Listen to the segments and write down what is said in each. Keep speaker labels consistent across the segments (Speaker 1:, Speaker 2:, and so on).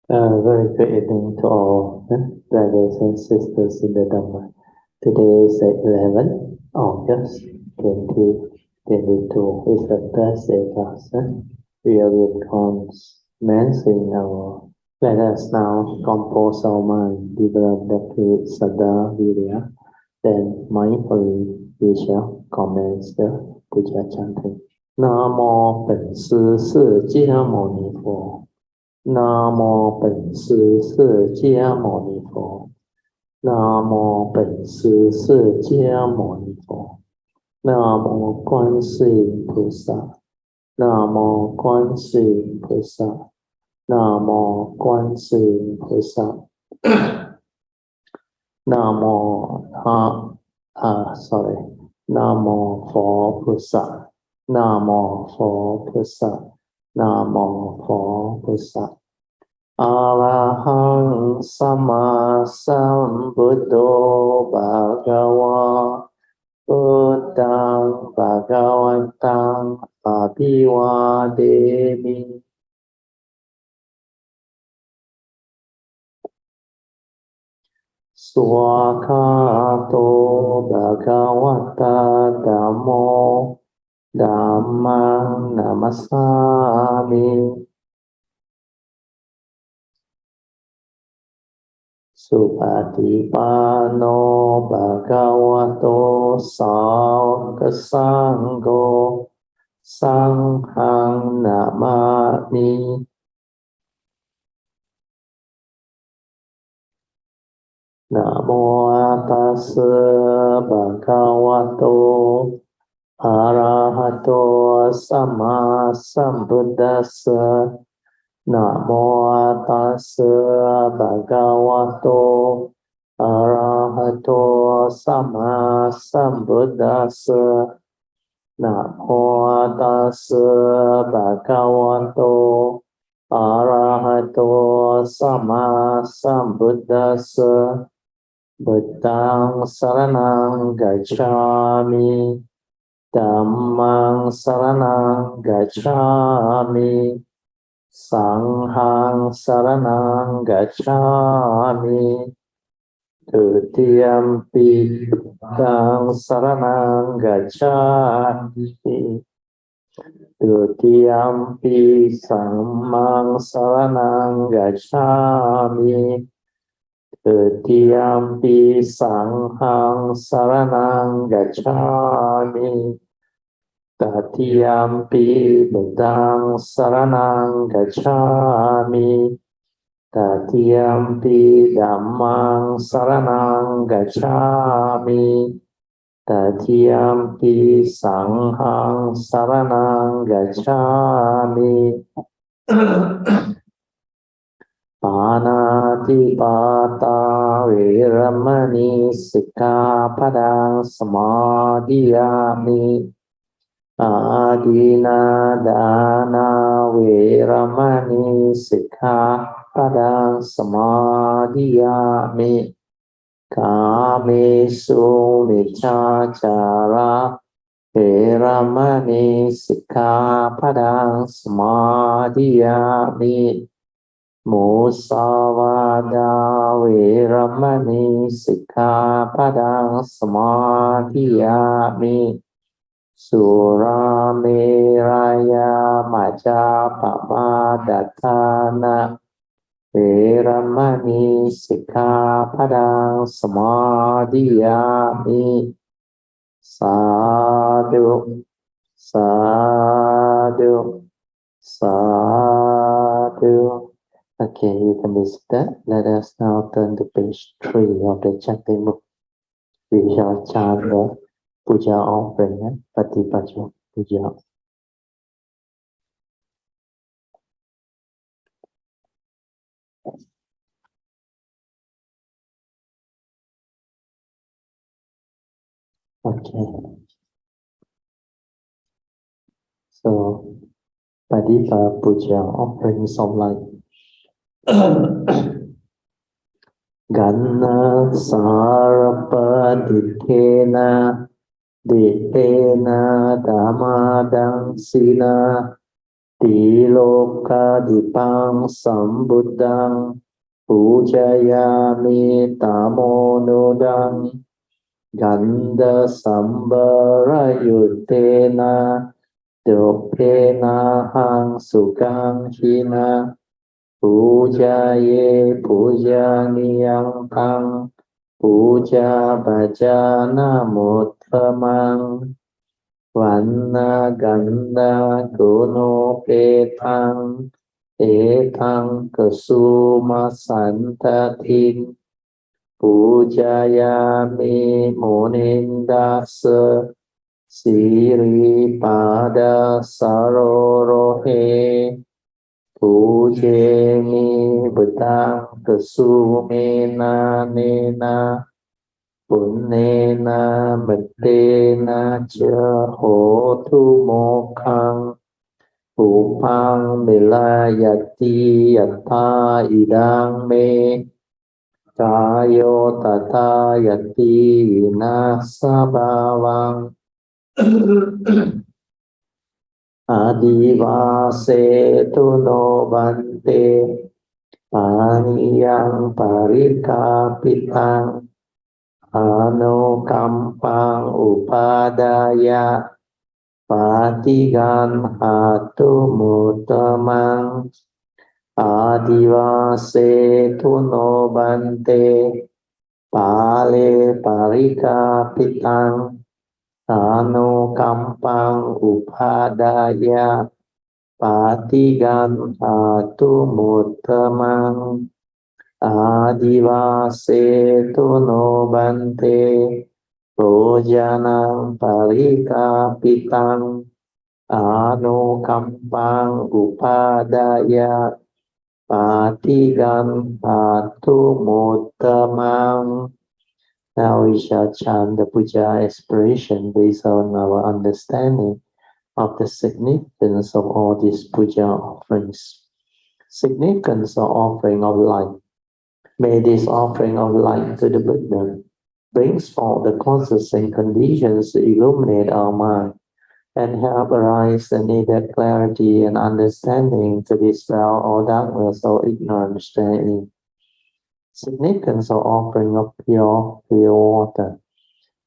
Speaker 1: Very good evening to all brothers and sisters in the Dhamma. Today is the 11th August 2022. It's the Thursday class. We are with commencing our. Let us now compose our mind, develop the spirit, Saddha, Virya. Then mindfully we shall commence the Puja chanting. Namo 本师释迦牟尼佛。南无本师释迦牟尼佛。南无本师释迦牟尼佛。南无观世音菩萨。南无观世音菩萨。南无观世音菩萨。南无sorry。南无佛菩萨。南无佛菩萨。南无佛菩萨。阿拉汉萨玛萨布多巴嘎瓦布当巴嘎วัน当阿毗瓦đềมิสวากขาโตบะกะวะตาธัมโมธัมมังนามัสสามิ สุปฏิปันโนภะคะวะโตสาวกสังโฆสังฆังนามามินะโมตัสสะภะคะวะโตอะระหะโตสัมมาสัมพุทธัสสะนะโมตัสสะภะคะวะโตอะระหะโตสัมมาสัมพุทธัสสะนะโมตัสสะภะคะวะโตอะระหะโตสัมมาสัมพุทธัสสะบุตตังสรณังกัจฉามิธัมมังสรณังกัจฉามิสังฆังสรณังกัจฉามิทุติยมปิตังสรณังกัจฉามิทุติยมปิสัมมังสรณังกัจฉามิทุติยมปิสังฆังสรณังกัจฉามิตติยมปิบุตตังสรณังกัจฉามิตติยมปิธัมมังสรณังกัจฉามิตติยมปิสังฆังสรณังกัจฉามิปานาติปาตาเวรมณีสิกขาปดังสมาธิยามิอาดินาดานาเวรมณีสิกขาปดังสมาธิยามิกาเมสุมิจฉาจาระเวรมณีสิกขาปดังสมาธิยามิมุสาวาดาเวรมณีสิกขาปดังสมาธิยามิสุราเมรยามัจจาปมาดัฏฐานะเวรมณีสิกขาปดังสมาธิยามิสาธุสาธุสาธุ Okay, you can visit that. Let us now turn to page 3 of the chanting book. We shall chant the puja offering and Patipaja puja. Okay. So, Patipa puja, offerings of light. Ganna sarpadithena ditena dhamadang sina Ti lokadipang sambuddhang pujayami tamonodang ganda sambarayutena dopena hang sukang hina pujaye pujaniyang tang puja bhajana muttamang Vanna ganda guno petang etang kesuma santatin pujayami munindasa siri pada sarorohe pujemi betang kesumena nena Punnena Mettena Cha Hotu Mokhang Upang Milayati Yatta Idang Me Kayo Tata Yati Vinasa Bhavang Adivase Tuno Bante Paniyang Parikapitang Anukampang upadaya patigan hatu mutamang adivase tuno bante pale parika pitang anukampang upadaya patigan hatu mutamang Adivase tuno bante Bojanang parikapitang anukampang upadaya patigan patu muttamang. Now we shall chant the puja aspiration based on our understanding of the significance of all these puja offerings. Significance of offering of light. May this offering of light to the Buddha brings forth the causes and conditions to illuminate our mind and help arise the needed clarity and understanding to dispel all darkness or ignorance therein. Significance of offering of pure, clear water.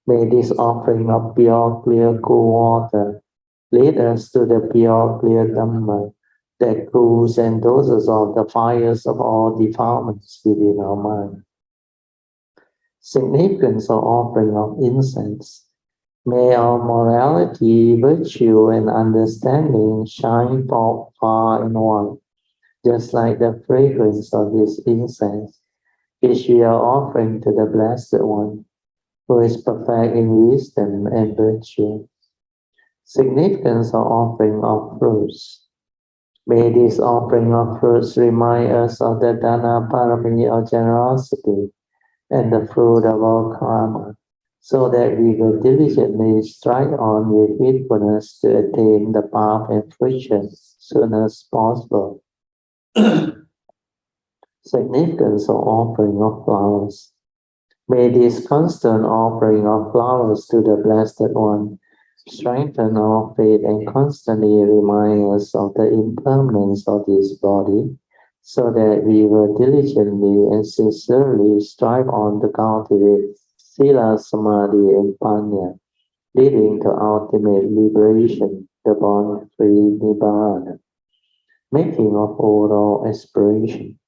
Speaker 1: May this offering of pure, clear, cool water lead us to the pure, clear Dhamma that cools and doses off the fires of all defilements within our mind. Significance of offering of incense. May our morality, virtue, and understanding shine forth far and wide, just like the fragrance of this incense, which we are offering to the Blessed One, who is perfect in wisdom and virtue. Significance of offering of fruits. May this offering of fruits remind us of the Dana Parami of generosity and the fruit of our karma, so that we will diligently strive on with faithfulness to attain the path and fruition as soon as possible. Significance of offering of flowers. May this constant offering of flowers to the Blessed One strengthen our faith and constantly remind us of the impermanence of this body, so that we will diligently and sincerely strive on to cultivate Sila, Samadhi, and Panya, leading to ultimate liberation, the born-free Nibbana. Making of oral aspiration.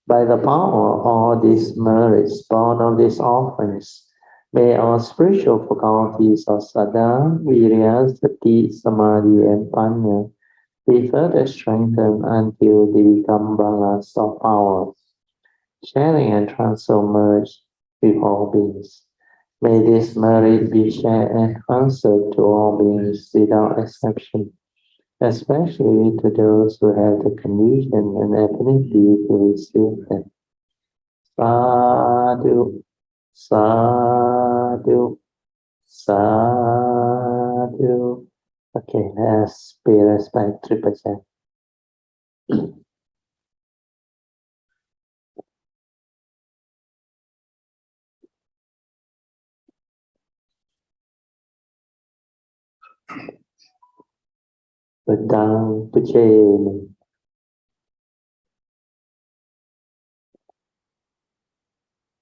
Speaker 1: By the power of all these merits born of these offerings, may our spiritual faculties of Sada, Virya, Sati, Samadhi, and Panya be further strengthened until they become balas of power, sharing and transfer merge with all beings. May this merit be shared and transferred to all beings without exception, especially to those who have the condition and affinity to receive them. Sadhu, sadhu, sadhu. Okay, let's pay respect 3%. Buddhang Puche,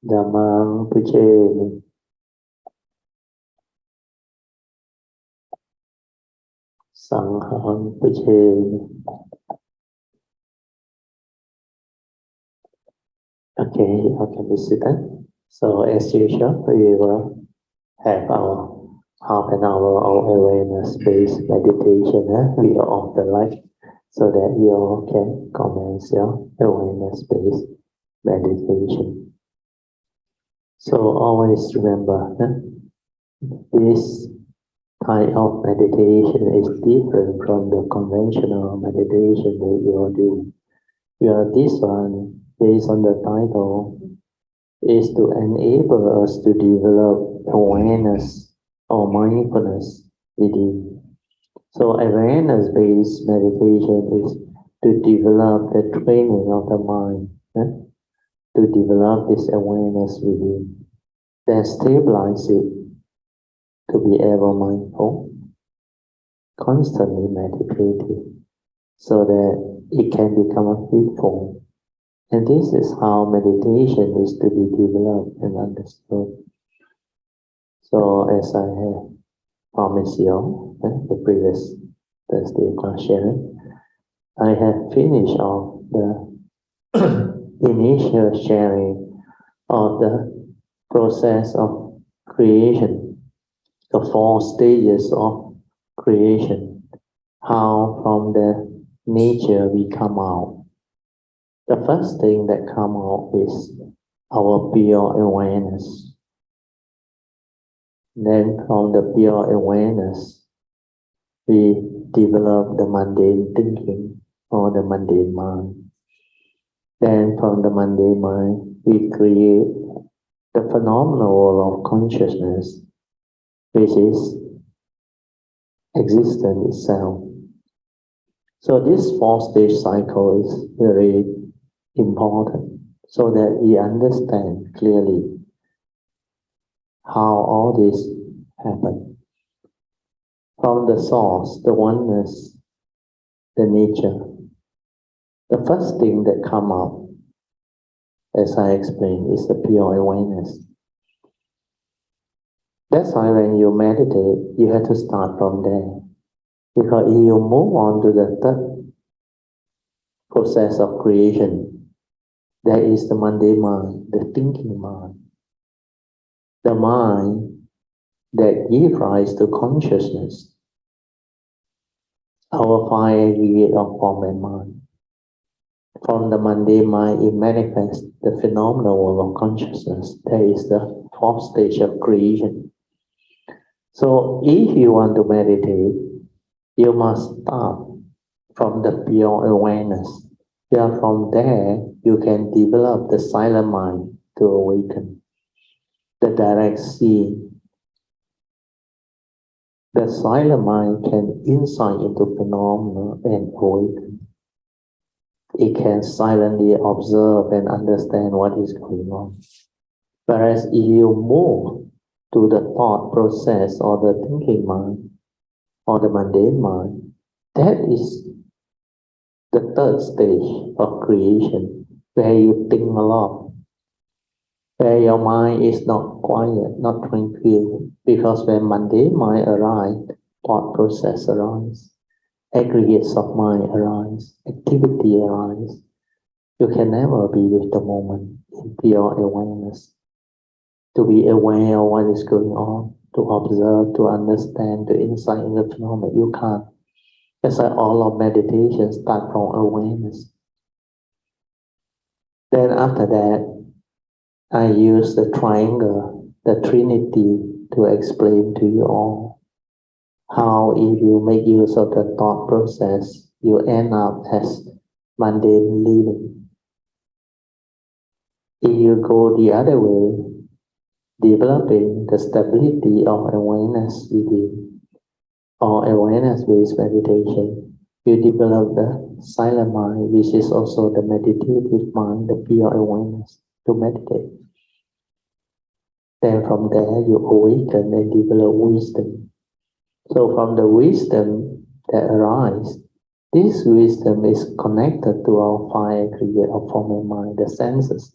Speaker 1: Dhammang Puche, Sanghang Puche. Okay, you can be seated. So as usual, we will have our half an hour of awareness-based meditation. We are off the light so that you can commence your awareness-based meditation. So always remember, this type of meditation is different from the conventional meditation that you are doing. This one, based on the title, is to enable us to develop awareness or mindfulness within. So awareness-based meditation is to develop the training of the mind, to develop this awareness within, then stabilize it to be ever mindful, constantly meditating, so that it can become a fruitful. And this is how meditation is to be developed and understood. So as I have promised you, the previous Thursday class sharing, I have finished off the initial sharing of the process of creation, the 4 stages of creation, how from the nature we come out. The first thing that come out is our pure awareness. Then from the pure awareness, we develop the mundane thinking or the mundane mind. Then from the mundane mind, we create the phenomenal world of consciousness, which is existence itself. So this 4-stage cycle is very important so that we understand clearly how all this happens. From the source, the oneness, the nature, the first thing that comes up, as I explained, is the pure awareness. That's why when you meditate, you have to start from there. Because if you move on to the third process of creation, there is the mundane mind, the thinking mind, the mind that gives rise to consciousness, our 5 aggregate of form and mind. From the mundane mind, it manifests the phenomenal world of consciousness. That is the 4th stage of creation. So if you want to meditate, you must start from the pure awareness. From there, you can develop the silent mind to awaken, the direct seeing. The silent mind can insight into phenomena and awaken. It can silently observe and understand what is going on. Whereas if you move to the thought process or the thinking mind or the mundane mind, that is the 3rd stage of creation, where you think a lot, where your mind is not quiet, not tranquil, because when mundane mind arises, thought process arises, aggregates of mind arise, activity arise. You can never be with the moment in pure awareness. To be aware of what is going on, to observe, to understand, to insight in the phenomenon, you can't. That's why all of meditation start from awareness. Then after that, I use the triangle, the Trinity, to explain to you all how if you make use of the thought process, you end up as mundane living. If you go the other way, developing the stability of awareness within, or awareness-based meditation, you develop the silent mind, which is also the meditative mind, the pure awareness to meditate. Then from there you awaken and develop wisdom. So from the wisdom, that arise. This wisdom is connected to our five aggregate of form and mind, the senses.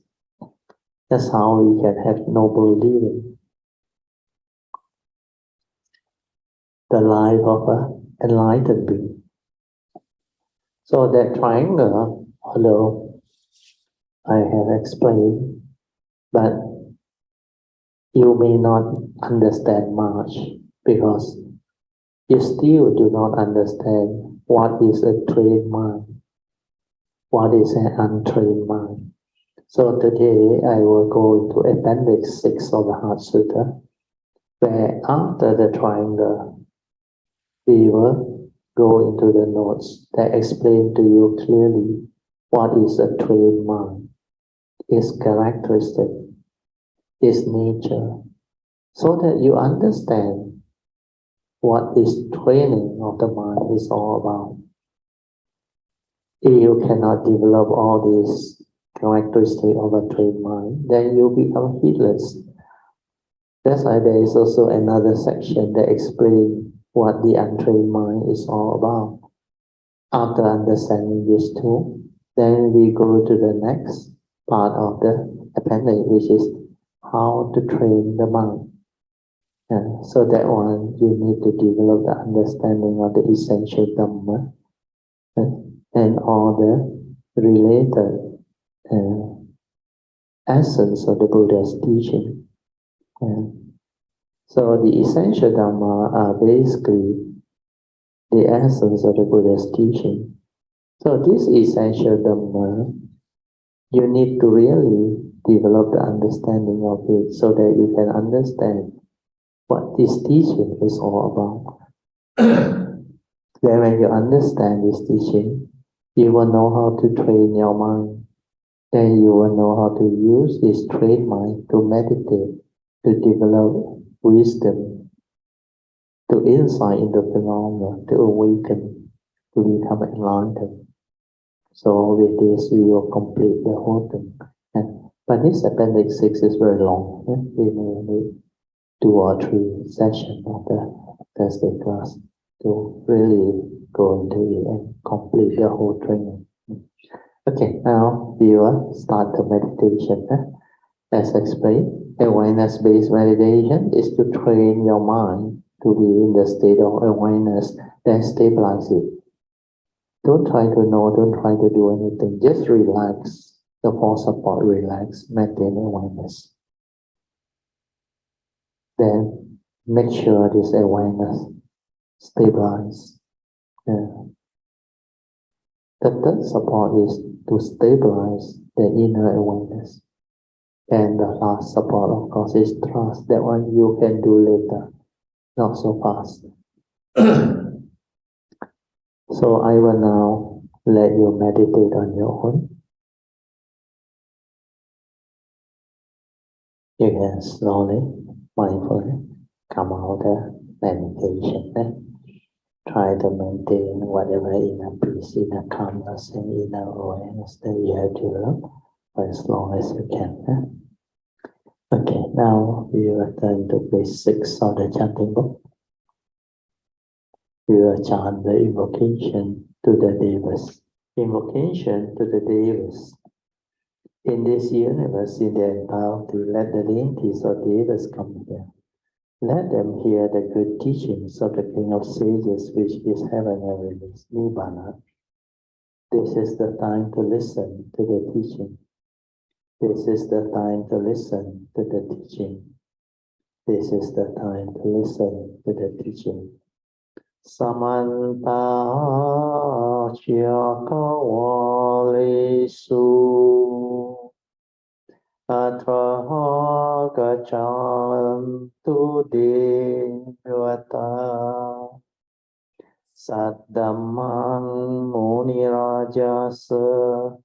Speaker 1: That's how we can have noble living, the life of an enlightened being. So that triangle, although I have explained, but you may not understand much because you still do not understand what is a trained mind, what is an untrained mind. So today I will go into Appendix 6 of the Heart Sutta, where after the triangle, we will go into the notes that explain to you clearly what is a trained mind, its characteristic, its nature, so that you understand what this training of the mind is all about. If you cannot develop all these characteristics of a trained mind, then you become heedless. That's why there is also another section that explains what the untrained mind is all about. After understanding these two, then we go to the next part of the appendix, which is how to train the mind. And so that one, you need to develop the understanding of the essential Dhamma and all the related essence of the Buddha's teaching. So the essential Dhamma are basically the essence of the Buddha's teaching. So this essential Dhamma, you need to really develop the understanding of it so that you can understand what this teaching is all about. Then when you understand this teaching, you will know how to train your mind. Then you will know how to use this trained mind to meditate, to develop wisdom, to insight into phenomena, to awaken, to become enlightened. So with this, we will complete the whole thing. But this Appendix 6 is very long. We may need 2 or 3 sessions of the Thursday class to really go into it and complete the whole training. Okay, now we will start the meditation. As explained, awareness-based meditation is to train your mind to be in the state of awareness, then stabilize it. Don't try to know, don't try to do anything, just relax. The force support, relax, maintain awareness. Then make sure this awareness stabilize. The third support is to stabilize the inner awareness. And the last support, of course, is trust. That one you can do later, not so fast. So I will now let you meditate on your own. You can slowly, mindfully come out of meditation. Try to maintain whatever inner peace, inner calmness, and inner awareness that you have developed for as long as you can. Okay, now we will turn to page 6 of the chanting book. We will chant the invocation to the Devas. Invocation to the Devas. In this universe, in their entirety, let the deities of Devas come here. Let them hear the good teachings of the King of Sages, which is heaven and release, Nibbana. This is the time to listen to the teaching. This is the time to listen to the teaching. This is the time to listen to the teaching. Samanta Chakawalesu Atraha Gachantu Devata Saddamang Munirajasa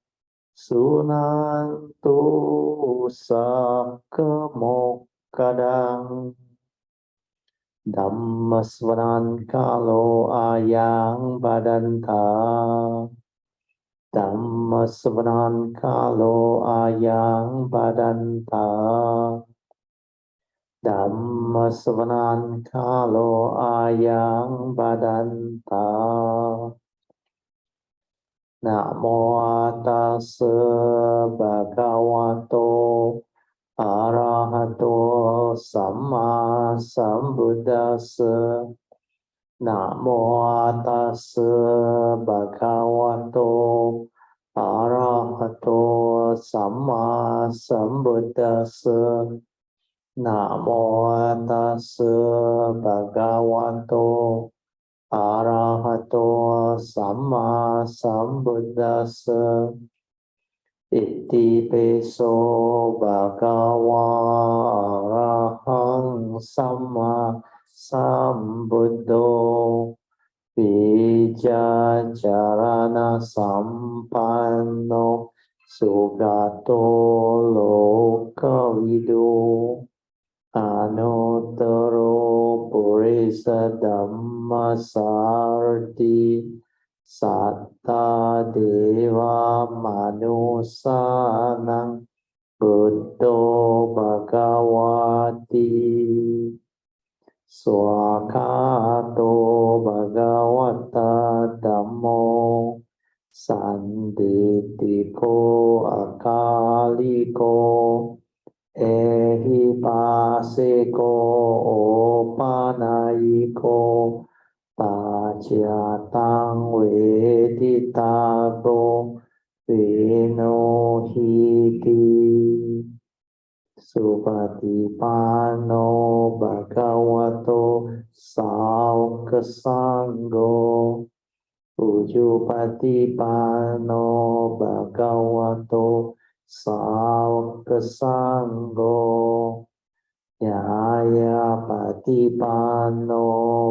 Speaker 1: Sunantu Sakkamokadang Dhammasvanan Kalo Ayang Badanta Dhammasvanan Kalo Ayang Badanta Dhammasavanan kalo ayang badanta. Namo tassa bhagavato arahato samma sambuddhassa. Namo tassa bhagavato arahato samma sambuddhassa. Namo tassa bhagavato arahato samma sambuddhassa. Iti peso bhagava arahang samma sambuddho. Vijja charana sampanno sugato lokavidu. Anuttaro purisa dhammasarti satta deva manusanang buddho bhagavati swakato bhagavata dhammo sanditiko akaliko ehipasiko opanayiko paciyatang veditago vinohiti supatipano bhagavato saukasanggo ujupatipano bhagavato saukasanggo Yaya patipano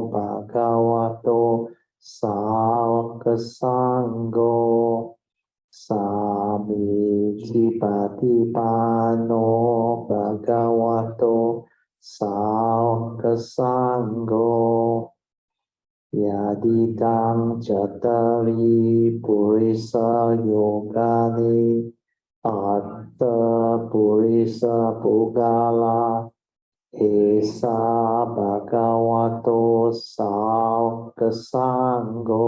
Speaker 1: bhagavato saukasanggo Sami patipano bhagavato saukasanggo Yadidang chatari purisa yogani atta purisa pugala Esa bhagavato saukasanggo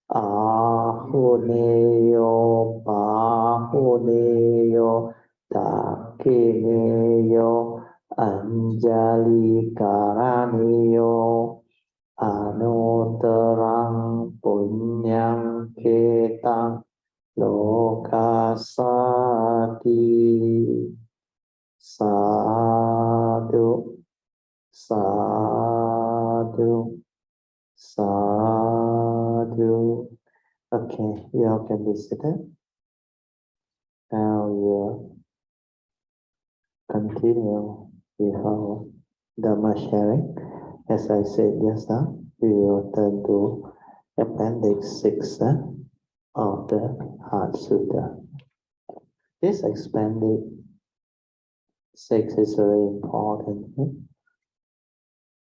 Speaker 1: ahuneyo pahuneyo dakineyo anjali karaneyo anuttarang punyang ketang lokasati. Sadhu, sadhu, sadhu. Okay, you all can be seated. Now we'll continue with our Dhamma sharing. As I said just now, we will turn to Appendix 6 of the Heart Sutta. This Appendix 6 is very important.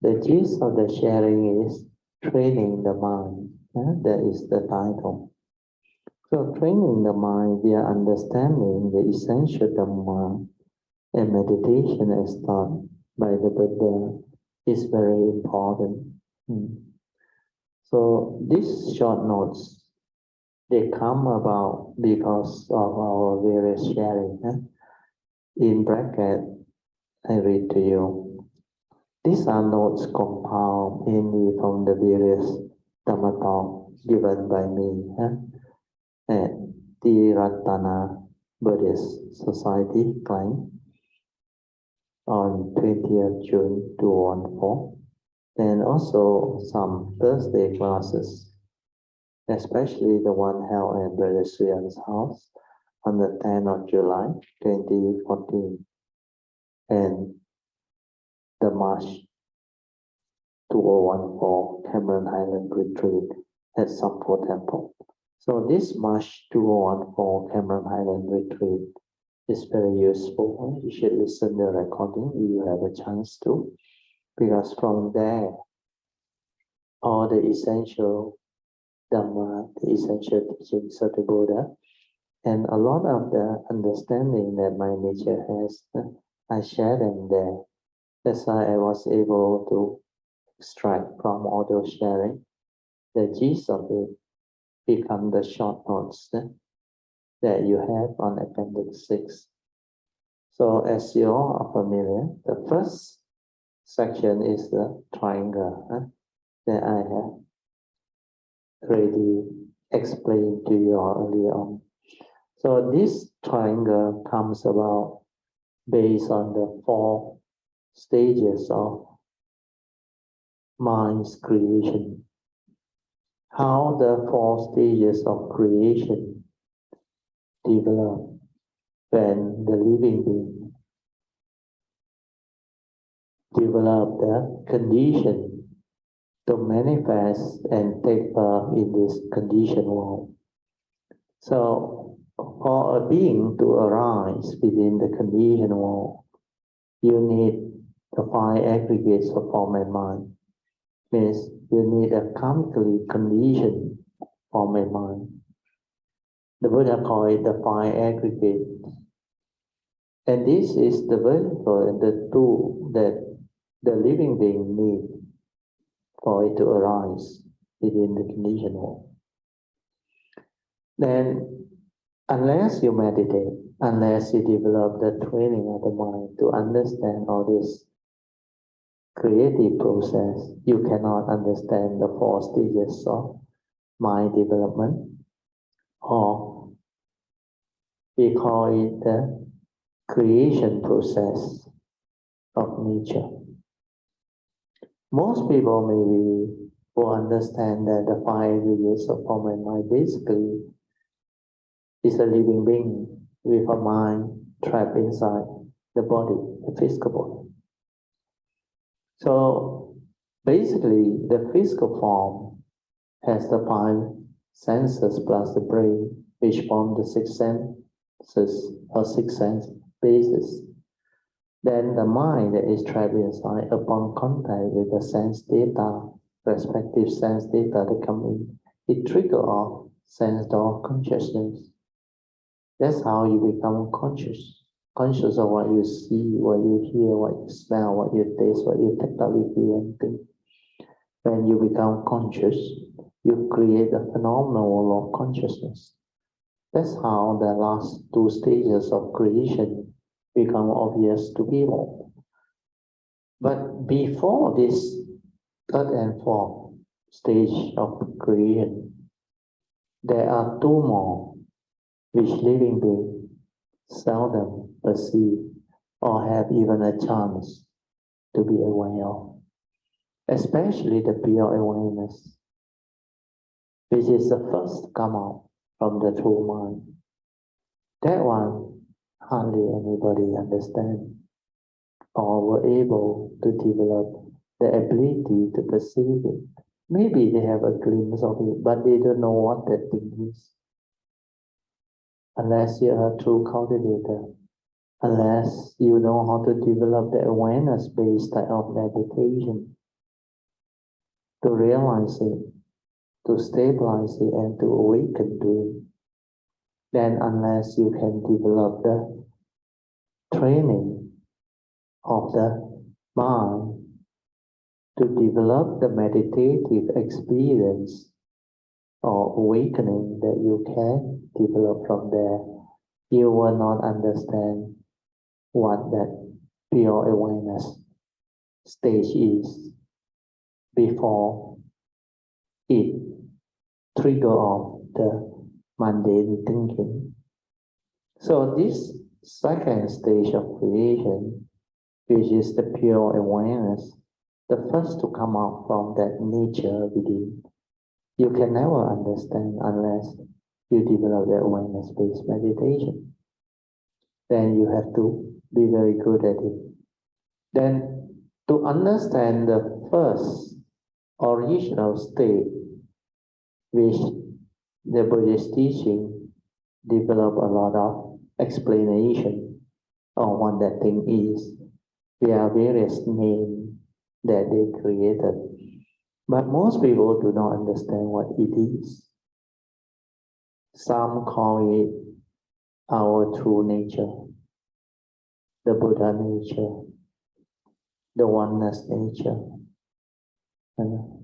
Speaker 1: The gist of the sharing is training the mind. That is the title. So training the mind via understanding the essential Dhamma and meditation as taught by the Buddha is very important. So these short notes, they come about because of our various sharing. In bracket, I read to you. These are notes compiled mainly from the various Dhamma talk given by me at the Ratana Buddhist Society, Klein, on 20th June 2014, and also some Thursday classes, especially the one held at Brother Suyan's house on the 10th of July 2014, and the March 2014 Cameron Highland Retreat at Sampo Temple. So this March 2014 Cameron Highland Retreat is very useful. You should listen to the recording if you have a chance to, because from there, all the essential Dhamma, the essential teachings of the Buddha, and a lot of the understanding that my nature has, I share them there. That's why I was able to extract from all those sharing. The gist of it become the short notes that you have on Appendix 6. So as you all are familiar, the first section is the triangle that I have already explained to you all earlier on. So this triangle comes about based on the 4 stages of mind's creation. How the 4 stages of creation develop when the living being develop the condition to manifest and take birth in this conditioned world. So for a being to arise within the conditioned world, you need the 5 aggregates of form and mind. Means you need a karmically conditioned form and mind. The Buddha called it the 5 aggregates. And this is the vehicle and the tool that the living being needs for it to arise within the conditioned world. Then, unless you meditate, unless you develop the training of the mind to understand all this creative process, you cannot understand the 4 stages of mind development, or we call it the creation process of nature. Most people maybe will understand that the 5 aggregates of form and mind basically is a living being with a mind trapped inside the body, the physical body. So basically, the physical form has the 5 senses plus the brain, which form the 6 senses or 6 sense bases. Then the mind that is trapped inside, upon contact with the sense data, respective sense data that come in, it triggers off sense door consciousness. That's how you become conscious. Conscious of what you see, what you hear, what you smell, what you taste, what you tactily feel and think. When you become conscious, you create a phenomenal world of consciousness. That's how the last 2 stages of creation become obvious to people. But before this 3rd and 4th stage of creation, there are 2 more which living beings seldom perceive or have even a chance to be aware of, especially the pure awareness, which is the first to come out from the true mind. That one hardly anybody understands or were able to develop the ability to perceive it. Maybe they have a glimpse of it, but they don't know what that thing is. Unless you are a true cultivator, unless you know how to develop the awareness-based type of meditation, to realize it, to stabilize it, and to awaken to it, then unless you can develop the training of the mind to develop the meditative experience or awakening that you can develop from there, you will not understand what that pure awareness stage is before it trigger off the mundane thinking. So this 2nd stage of creation, which is the pure awareness, the first to come out from that nature within, you can never understand unless you develop the awareness-based meditation. Then you have to be very good at it. Then to understand the first original state, which the Buddhist teaching develop a lot of explanation on what that thing is. There are various names that they created, but most people do not understand what it is. Some call it our true nature, the Buddha nature. the oneness nature, and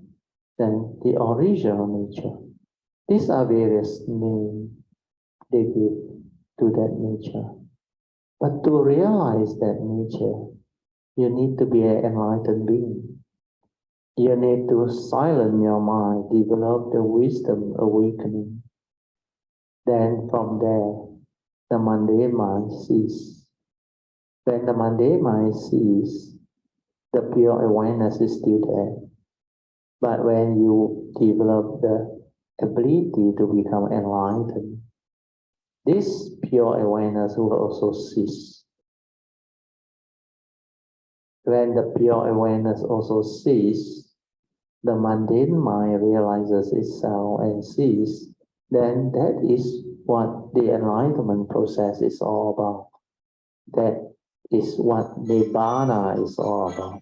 Speaker 1: then the original nature. These are various names they give to that nature. But to realize that nature, you need to be an enlightened being. You need to silence your mind, develop the wisdom awakening. Then from there, the mundane mind ceases. When the mundane mind ceases, the pure awareness is still there. But when you develop the ability to become enlightened, this pure awareness will also cease. When the pure awareness also ceases, the mundane mind realizes itself and sees, then that is what the enlightenment process is all about. That is what Nibbana is all about.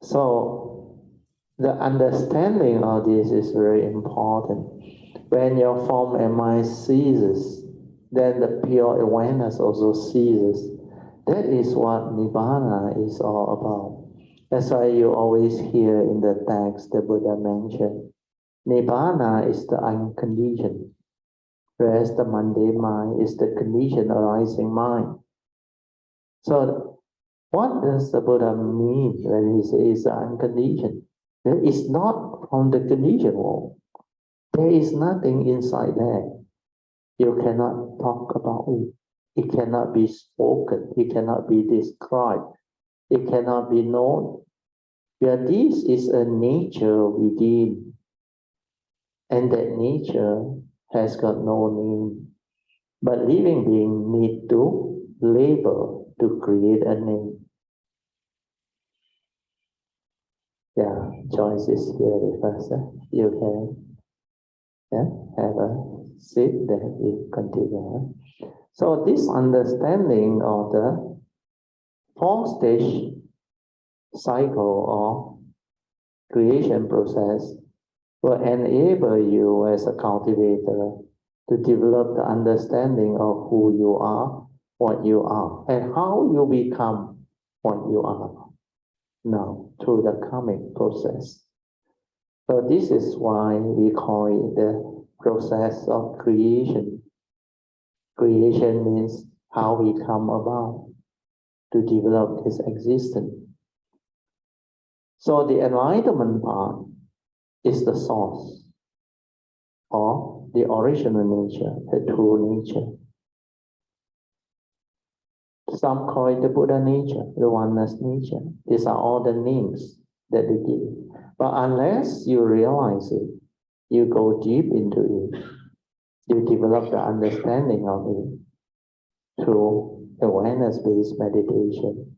Speaker 1: So the understanding of this is very important. When your form and mind ceases, then the pure awareness also ceases. That is what Nibbana is all about. That's why you always hear in the text the Buddha mentioned, Nibbana is the unconditioned, whereas the mundane mind is the conditioned arising mind. So what does the Buddha mean when he says unconditioned? It is not from the conditioned world. There is nothing inside there. You cannot talk about it. It cannot be spoken. It cannot be described. It cannot be known. But this is a nature within. And that nature has got no name. But living beings need to labor to create a name. Yeah, Joyce is here with us. You can have a seat, then we continue. So this understanding of the 4-stage cycle of creation process will enable you as a cultivator to develop the understanding of who you are, what you are, and how you become what you are now through the karmic process. So this is why we call it the process of creation. Creation means how we come about to develop this existence. So the enlightenment part is the source, or the original nature, the true nature. Some call it the Buddha nature, the oneness nature. These are all the names that they give. But unless you realize it, you go deep into it, you develop the understanding of it through awareness-based meditation,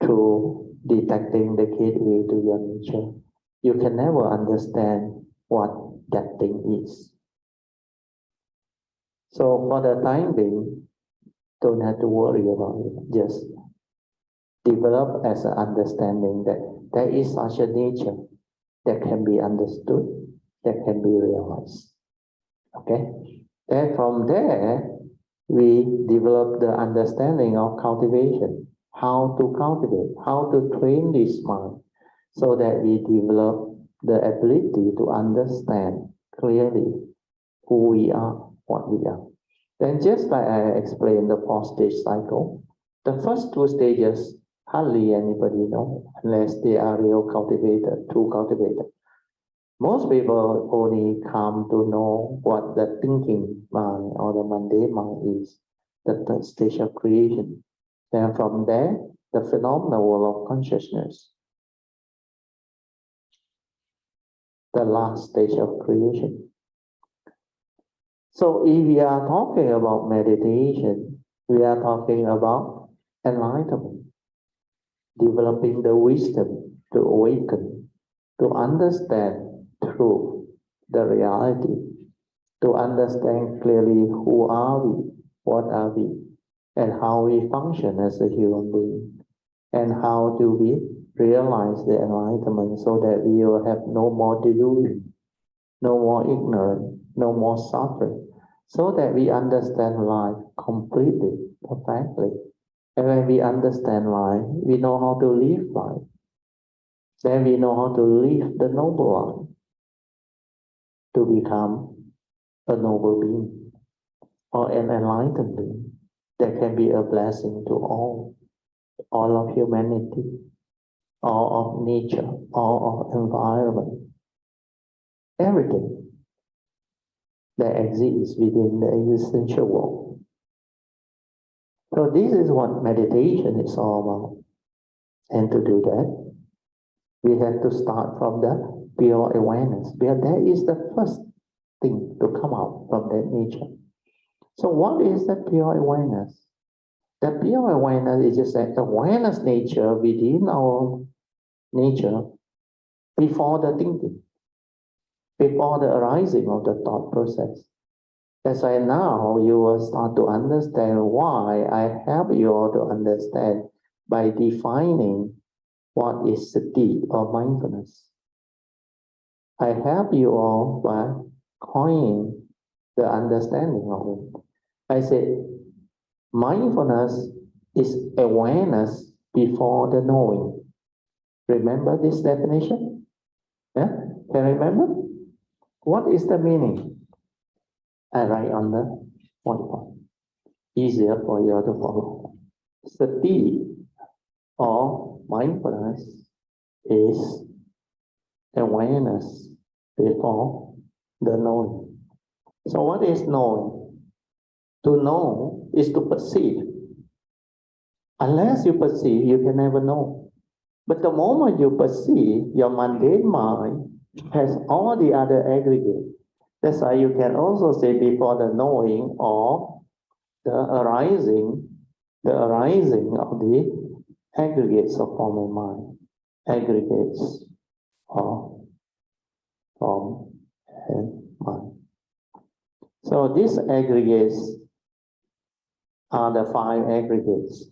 Speaker 1: through detecting the gateway to your nature. You can never understand what that thing is. So for the time being, don't have to worry about it. Just develop as an understanding that there is such a nature that can be understood, that can be realized. Okay? Then from there, we develop the understanding of cultivation, how to cultivate, how to train this mind, so that we develop the ability to understand clearly who we are, what we are. Then just like I explained the 4-stage cycle, the first 2 stages hardly anybody know unless they are real cultivator, true cultivator. Most people only come to know what the thinking mind or the mundane mind is, the 3rd stage of creation. Then from there, the phenomenal world of consciousness, the last stage of creation. So if we are talking about meditation, we are talking about enlightenment, developing the wisdom to awaken, to understand truth, the reality, to understand clearly who are we, what are we, and how we function as a human being, and how do we realize the enlightenment so that we will have no more delusion, no more ignorance, no more suffering, so that we understand life completely, perfectly. And when we understand life, we know how to live life. Then we know how to live the noble life, to become a noble being or an enlightened being that can be a blessing to all of humanity, all of nature, all of environment, everything that exists within the existential world. So this is what meditation is all about. And to do that, we have to start from the pure awareness, because that is the first thing to come out from that nature. So what is the pure awareness? The pure awareness is just that awareness nature within our nature before the thinking, before the arising of the thought process. That's why now you will start to understand why I help you all to understand by defining what is sati or mindfulness. I help you all by coining the understanding of it. I say mindfulness is awareness before the knowing. Remember this definition? Yeah? Can you remember? What is the meaning? I write on the whiteboard. Easier for you to follow. Sati or mindfulness is awareness before the knowing. So what is knowing? To know is to perceive. Unless you perceive, you can never know. But the moment you perceive, your mundane mind has all the other aggregates. That's why you can also say before the knowing or the arising of the aggregates of form and mind, aggregates of form and mind. So these aggregates are the 5 aggregates.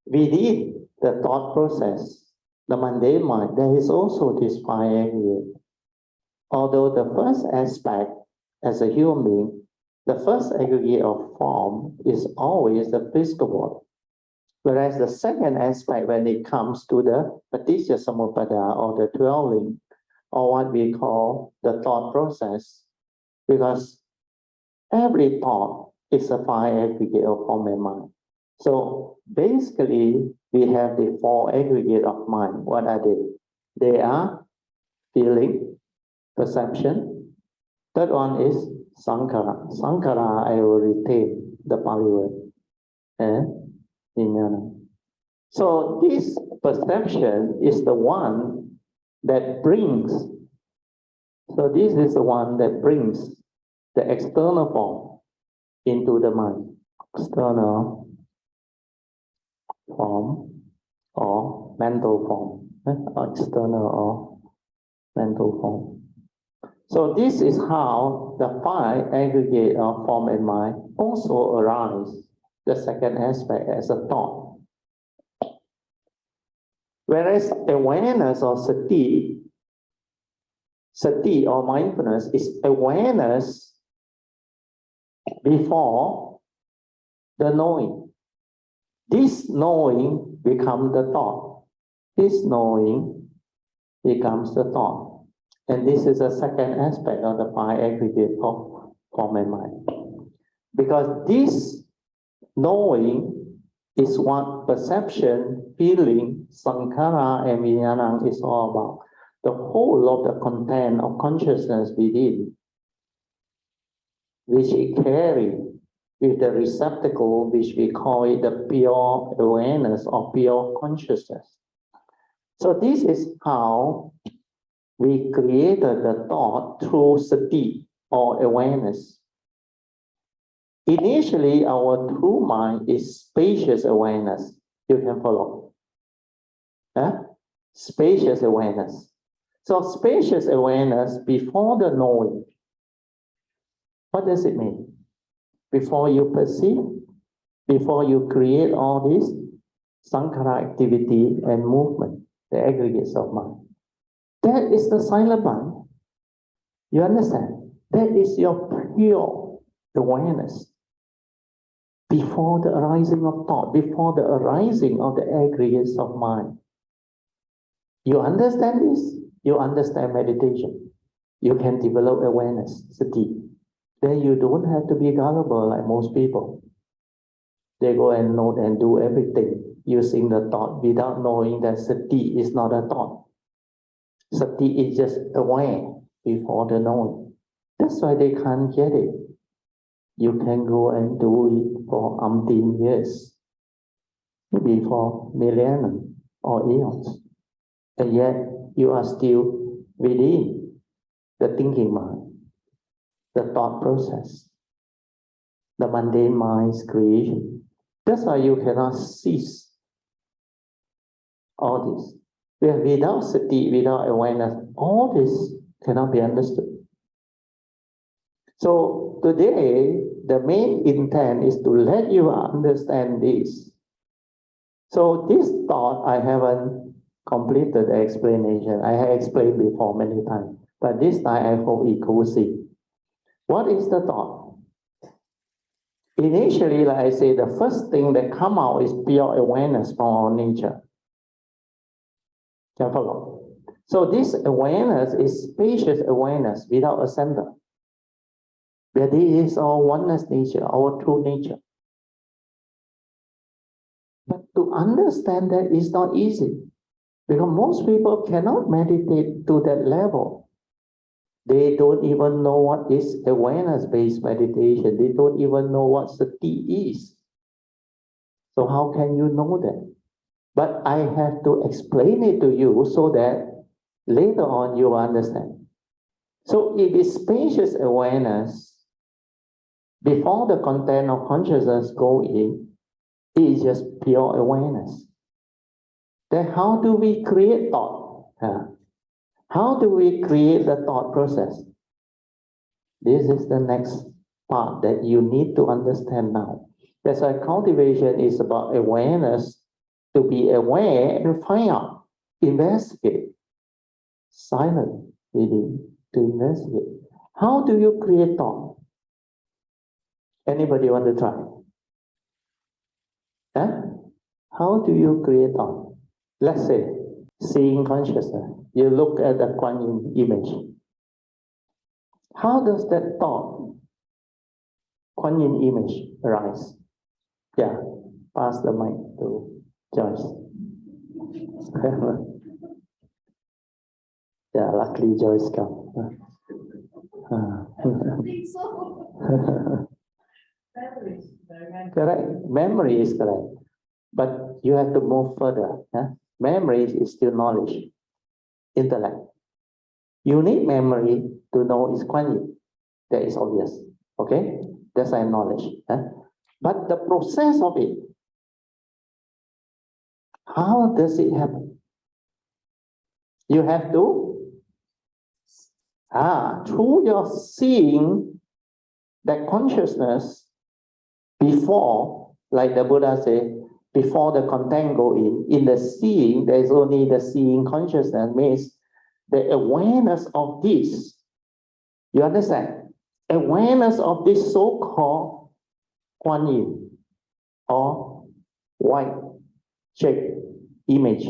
Speaker 1: Within the thought process, the mundane mind, there is also this 5 aggregates. Although the first aspect as a human being, the first aggregate of form is always the physical world. Whereas the second aspect, when it comes to the paticca samuppada or the dwelling, or what we call the thought process, because every thought is a 5 aggregate of form and mind. So basically, we have the 4 aggregate of mind. What are they? They are feeling, perception. Third one is sankhara. Sankhara, I will retain the Pali word. And vijnana. So this perception is the one that brings, so this is the one that brings the external form into the mind. External form or mental form. Or external or mental form. So this is how the 5 aggregate of form and mind also arise, the second aspect as a thought. Whereas awareness or sati or mindfulness is awareness before the knowing. This knowing becomes the thought. This knowing becomes the thought. And this is the second aspect of the 5 aggregate of form and mind. Because this knowing is what perception, feeling, sankhara, and vijnana is all about. The whole of the content of consciousness within, which it carries with the receptacle, which we call it the pure awareness or pure consciousness. So this is how we created the thought through sati or awareness. Initially, our true mind is spacious awareness. You can follow. Spacious awareness. So spacious awareness before the knowing. What does it mean? Before you perceive, before you create all this sankhara activity and movement, the aggregates of mind. That is the silent mind. You understand? That is your pure awareness. Before the arising of thought, before the arising of the aggregates of mind. You understand this, you understand meditation. You can develop awareness, sati. Then you don't have to be gullible like most people. They go and note and do everything using the thought without knowing that sati is not a thought. Sati is just aware before the knowing. That's why they can't get it. You can go and do it for umpteen years, maybe for millennium or eons, and yet you are still within the thinking mind, the thought process, the mundane mind's creation. That's why you cannot cease all this. Without sati, without awareness, all this cannot be understood. So today, the main intent is to let you understand this. So this thought, I haven't completed the explanation. I have explained before many times, but this time I hope it could see. What is the thought? Initially, like I say, the first thing that come out is pure awareness from our nature. Can follow? So this awareness is spacious awareness without a center. Where this is our oneness nature, our true nature. But to understand that is not easy. Because most people cannot meditate to that level. They don't even know what is awareness-based meditation. They don't even know what sati is. So how can you know that? But I have to explain it to you so that later on you understand. So it is spacious awareness. Before the content of consciousness go in, it is just pure awareness. Then how do we create thought? How do we create the thought process? This is the next part that you need to understand now. That's why cultivation is about awareness, to be aware and find out, investigate, silent within, to investigate. How do you create thought? Anybody want to try? How do you create thought? Let's say, seeing consciousness. You look at the Kuan Yin image. How does that thought, Kuan Yin image, arise? Yeah, pass the mic to Joyce. Yeah, luckily Joyce come. Correct. Memory is correct. But you have to move further. Memory is still knowledge, intellect. You need memory to know is Kuan Yin. That is obvious. Okay? That's our knowledge. But the process of it, how does it happen? You have to, through your seeing that consciousness before, like the Buddha said, before the content go in the seeing, there is only the seeing consciousness, means the awareness of this. You understand? Awareness of this so-called Kuan Yin or white shape image.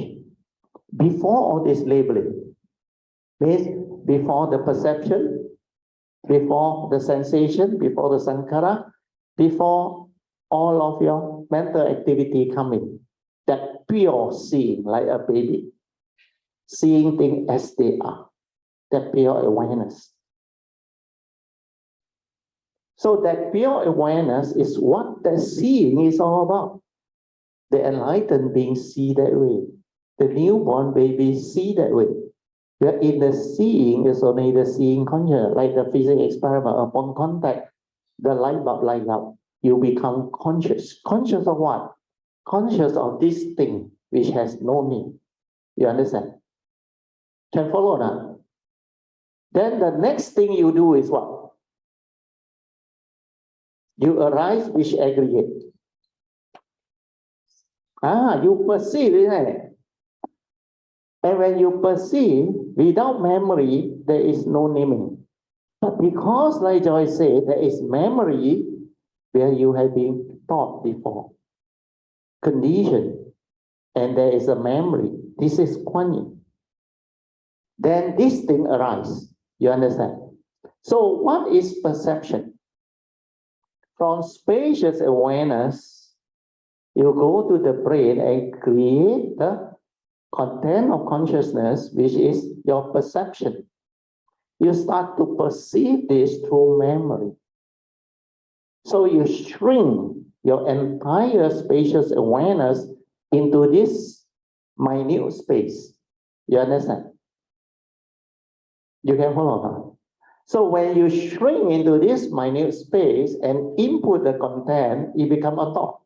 Speaker 1: Before all this labeling, means before the perception, before the sensation, before the sankhara, before all of your mental activity coming, that pure seeing like a baby, seeing things as they are, that pure awareness. So that pure awareness is what the seeing is all about. The enlightened beings see that way. The newborn babies see that way. Where in the seeing is only the seeing conscious, like the physics experiment. Upon contact, the light bulb light up. You become conscious. Conscious of what? Conscious of this thing which has no me. You understand? Can follow now? Then the next thing you do is what? You arise which aggregate. You perceive, isn't it? And when you perceive, without memory, there is no naming. But because, like Joyce said, there is memory where you have been taught before, conditioned, and there is a memory. This is Kuan Yin. then this thing arises. You understand? So what is perception? From spacious awareness, you go to the brain and create the content of consciousness, which is your perception. You start to perceive this through memory. So you shrink your entire spacious awareness into this minute space. You understand? You can follow, huh? So when you shrink into this minute space and input the content, it becomes a thought.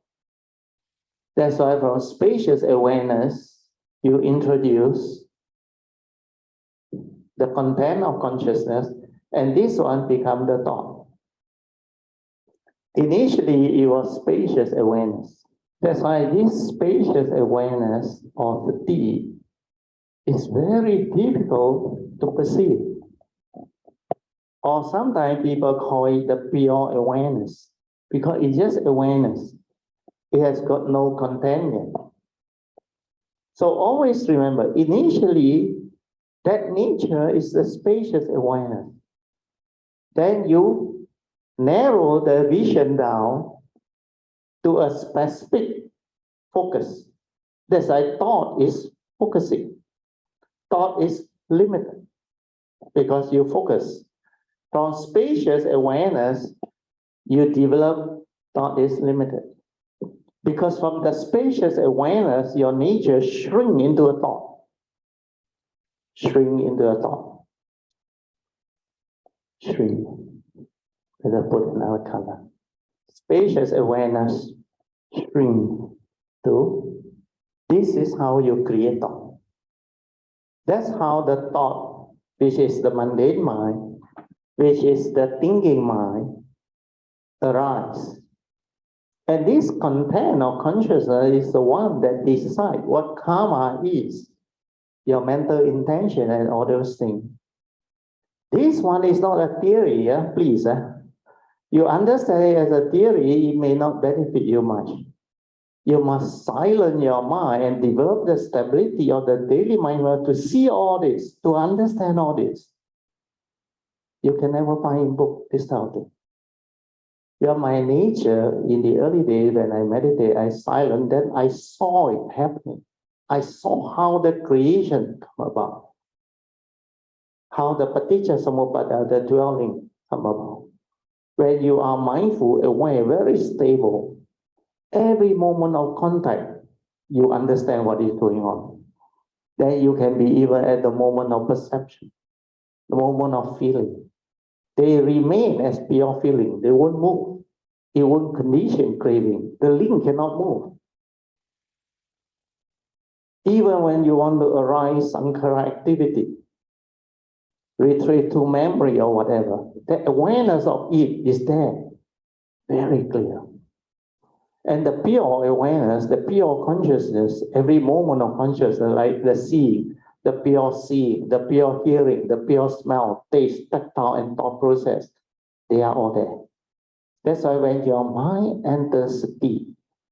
Speaker 1: That's why from spacious awareness, you introduce the content of consciousness, and this one becomes the thought. Initially, it was spacious awareness. That's why this spacious awareness of the deep is very difficult to perceive. Or sometimes people call it the pure awareness, because it's just awareness. It has got no content yet. So always remember, initially, that nature is the spacious awareness. Then you narrow the vision down to a specific focus. That's why thought is focusing. Thought is limited because you focus. From spacious awareness, you develop thought is limited. Because from the spacious awareness, your nature shrink into a thought. Shrink into a thought. Shrink. Let us put another color. Spacious awareness shrink to, this is how you create thought. That's how the thought, which is the mundane mind, which is the thinking mind, arise. And this content of consciousness is the one that decides what karma is, your mental intention and all those things. This one is not a theory, please. You understand it as a theory, it may not benefit you much. You must silence your mind and develop the stability of the daily mind to see all this, to understand all this. You can never find in book this type of thing. My nature in the early days when I meditate, I silent, then I saw it happening. I saw how the creation come about, how the paticca samuppada, the dwelling, come about. When you are mindful, aware, very stable, every moment of contact, you understand what is going on. Then you can be even at the moment of perception, the moment of feeling. They remain as pure feeling. They won't move. It won't condition craving. The link cannot move. Even when you want to arise sankhara activity, retreat to memory or whatever, the awareness of it is there, very clear. And the pure awareness, the pure consciousness, every moment of consciousness, like the seeing, the pure hearing, the pure smell, taste, tactile, and thought process, they are all there. That's why when your mind enters sati,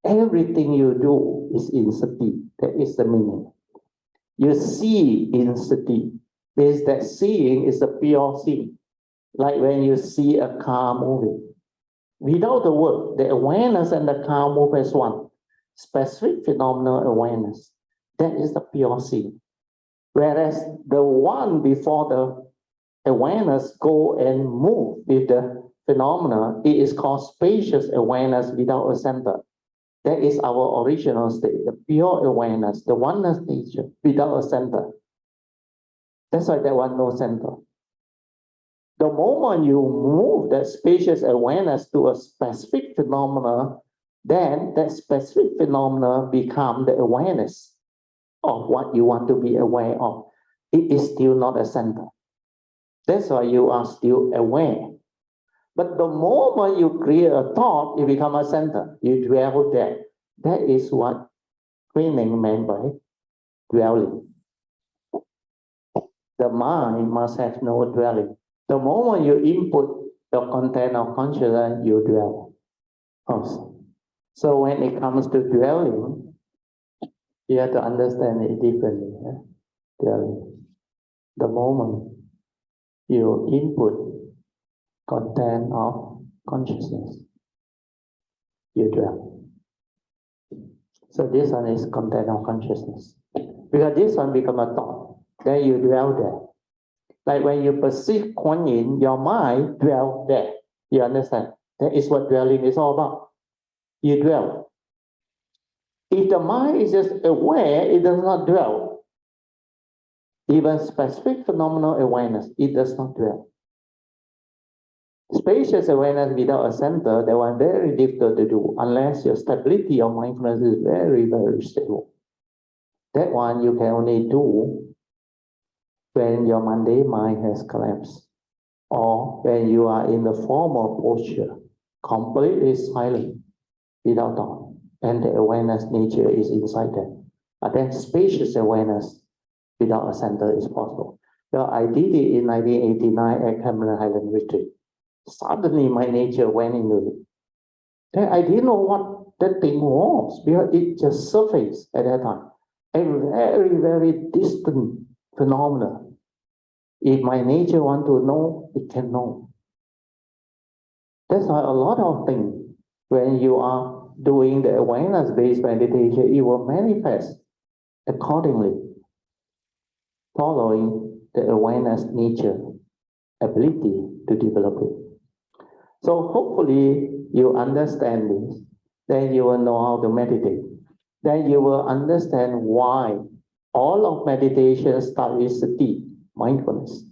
Speaker 1: everything you do is in sati. That is the meaning. You see in sati. Means that seeing is a pure seeing. Like when you see a car moving. Without the word, the awareness and the car move as one. Specific phenomenal awareness. That is the pure seeing. Whereas the one before the awareness go and move with the phenomena, it is called spacious awareness without a center. That is our original state, the pure awareness, the oneness nature without a center. That's why that one no center. The moment you move that spacious awareness to a specific phenomena, then that specific phenomena becomes the awareness of what you want to be aware of. It is still not a center. That's why you are still aware. But the moment you create a thought, it becomes a center. You dwell there. That is what training meant by dwelling. The mind must have no dwelling. The moment you input the content of consciousness, you dwell also. So when it comes to dwelling, you have to understand it differently. Dwelling. the moment you input content of consciousness, you dwell. So this one is content of consciousness. Because this one become a thought, then you dwell there. Like when you perceive Kuan Yin, your mind dwell there. You understand? That is what dwelling is all about. You dwell. If the mind is just aware, it does not dwell. Even specific phenomenal awareness, it does not dwell. Spacious awareness without a center, that one very difficult to do unless your stability of mindfulness is very, very stable. That one you can only do when your mundane mind has collapsed, or when you are in the formal posture, completely silent, without thought, and the awareness nature is inside that. But then spacious awareness without a center is possible. Well, I did it in 1989 at Cameron Highland Retreat. Suddenly my nature went into it. Then I didn't know what that thing was because it just surfaced at that time. A very, very distant phenomenon. If my nature want to know, it can know. That's why a lot of things, when you are doing the awareness-based meditation, it will manifest accordingly, following the awareness nature, ability to develop it. So hopefully you understand this, then you will know how to meditate. Then you will understand why all of meditation starts with sati, mindfulness.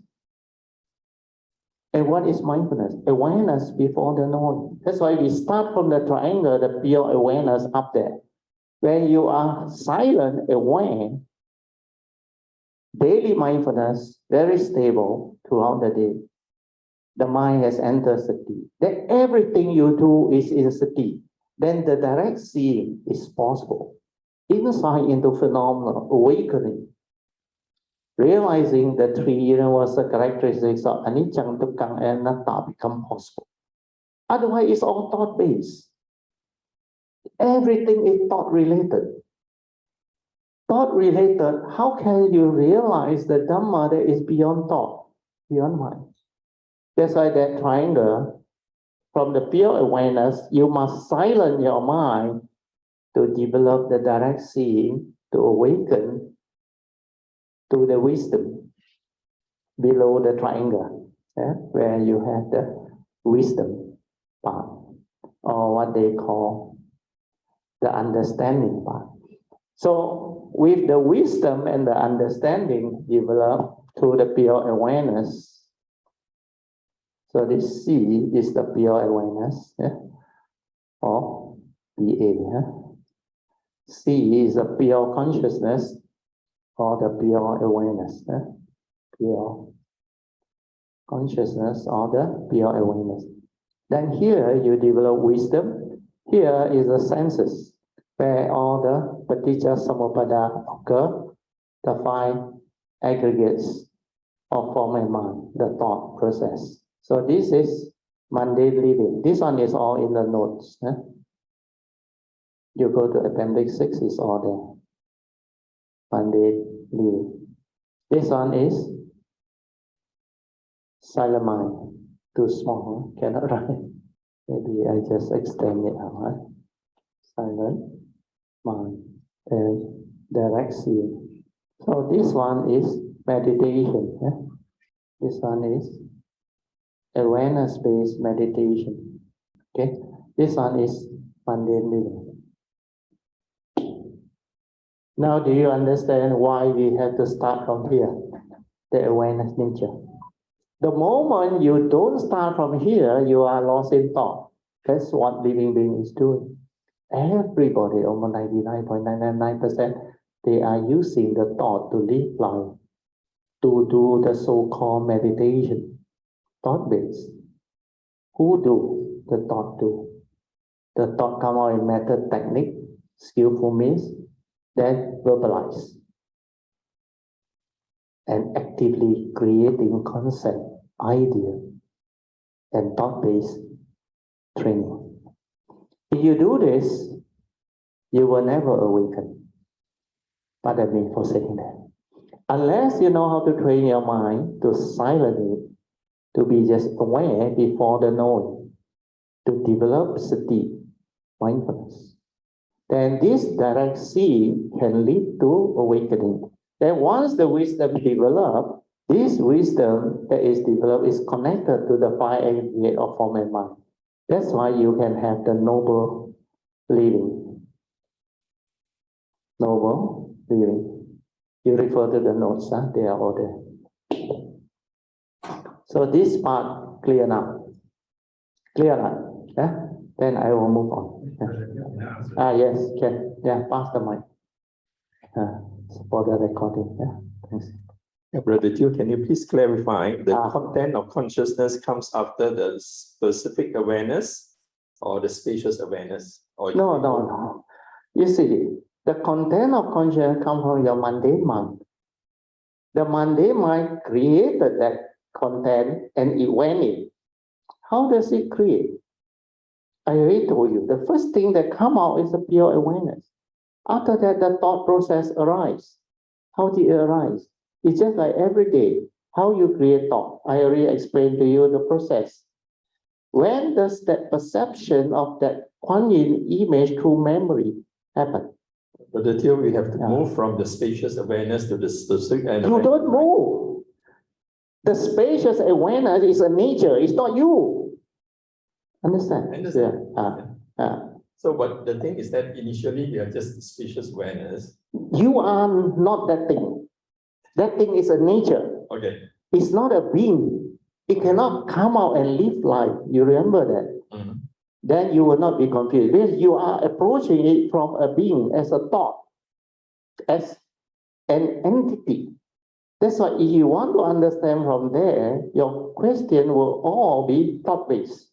Speaker 1: And what is mindfulness? Awareness before the knowing. That's why we start from the triangle, the pure awareness up there. When you are silent, aware, daily mindfulness, very stable throughout the day. The mind has entered sati. Then everything you do is in sati. Then the direct seeing is possible. Insight into phenomenal awakening. Realizing the three universal characteristics of anicca, dukkha, and anatta become possible. Otherwise, it's all thought-based. Everything is thought-related. Thought-related, how can you realize the Dhamma that is beyond thought, beyond mind? That's why that triangle, from the pure awareness, you must silence your mind to develop the direct seeing, to awaken to the wisdom below the triangle, where you have the wisdom part, or what they call the understanding part. So with the wisdom and the understanding developed through the pure awareness, so this C is the pure awareness, or PA. C is the pure consciousness, or the pure awareness. Pure consciousness, or the pure awareness. Then here you develop wisdom. Here is the senses, where all the paticca samuppada occur, the five aggregates of form and mind, the thought process. So this is mundane living. This one is all in the notes. You go to Appendix 6, it's all there. Mundane living. This one is silent mind. Too small, cannot write. Maybe I just extend it out. Silent mind and direct seeing. So this one is meditation. This one is awareness-based meditation. Okay, this one is mundane living. Now, do you understand why we have to start from here? The awareness nature. The moment you don't start from here, you are lost in thought. That's what living being is doing. Everybody, almost 99.999%, they are using the thought to live life, to do the so-called meditation, thought-based. Who do? The thought do. The thought come out in method, technique, skillful means, then verbalize. And actively creating concept, idea, and thought-based training. If you do this, you will never awaken. Pardon me for saying that. Unless you know how to train your mind to silence it, to be just aware before the knowing, to develop sati, mindfulness, then this direct seeing can lead to awakening. Then once the wisdom develops, this wisdom that is developed is connected to the five aggregate of form and mind. That's why you can have the noble living. Noble living. You refer to the notes, huh? They are all there. So this part clear now. Clear now. Yeah? Then I will move on. Yeah. Yes, can. Yeah, pass the mic. For the recording. Yeah. Thanks.
Speaker 2: Yeah, Brother Teoh, can you please clarify the content of consciousness comes after the specific awareness or the spacious awareness? Or
Speaker 1: No. You see, the content of consciousness comes from your mundane mind. The mundane mind created that content and it went in. How does it create? I already told you, the first thing that comes out is the pure awareness. After that, the thought process arises. How did it arise? It's just like every day, how you create thought. I already explained to you the process. When does that perception of that Kuan Yin image through memory happen?
Speaker 2: But until we have to move from the spacious awareness to the specific awareness.
Speaker 1: You don't move. The spacious awareness is a nature, it's not you. Understand?
Speaker 2: So, but the thing is that initially you are just spacious awareness.
Speaker 1: You are not that thing. That thing is a nature.
Speaker 2: Okay.
Speaker 1: It's not a being. It cannot come out and live life. You remember that?
Speaker 2: Mm-hmm.
Speaker 1: Then you will not be confused. Because you are approaching it from a being as a thought, as an entity. That's why if you want to understand from there, your question will all be thought-based.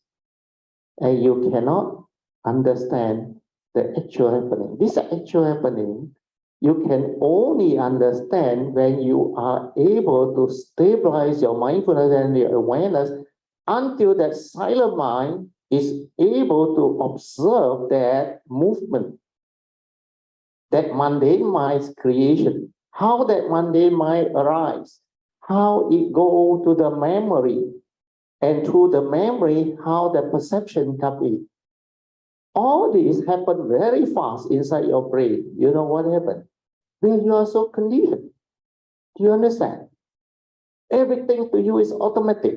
Speaker 1: And you cannot understand the actual happening. This actual happening, you can only understand when you are able to stabilize your mindfulness and your awareness until that silent mind is able to observe that movement, that mundane mind's creation, how that mundane mind arises, how it goes to the memory, and through the memory, how the perception comes in. All this happen very fast inside your brain. You know what happened? When you are so conditioned. Do you understand? Everything to you is automatic.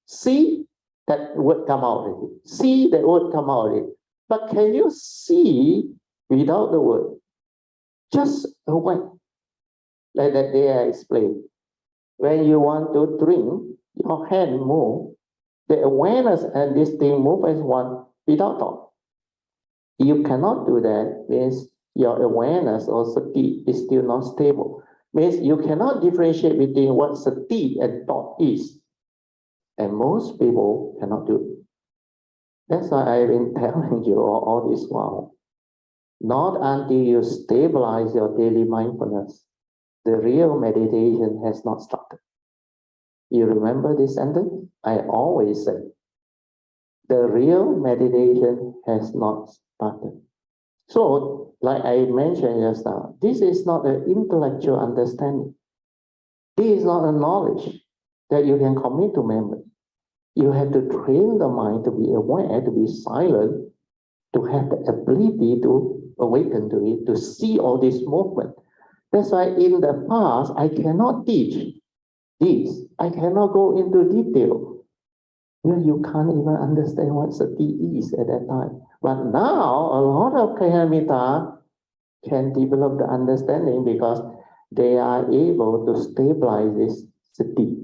Speaker 1: See that word come out already. See that word come out already. But can you see without the word? Just away. Like that day I explained. When you want to drink, your hand move. The awareness and this thing move as one without thought. You cannot do that means your awareness or sati is still not stable. Means you cannot differentiate between what sati and thought is. And most people cannot do it. That's why I've been telling you all this while. Not until you stabilize your daily mindfulness, the real meditation has not started. You remember this sentence? I always say, the real meditation has not started. So, like I mentioned just now, this is not an intellectual understanding. This is not a knowledge that you can commit to memory. You have to train the mind to be aware, to be silent, to have the ability to awaken to it, to see all this movement. That's why in the past, I cannot teach this. I cannot go into detail. You can't even understand what sati is at that time. But now, a lot of Kalyana can develop the understanding because they are able to stabilize this sati.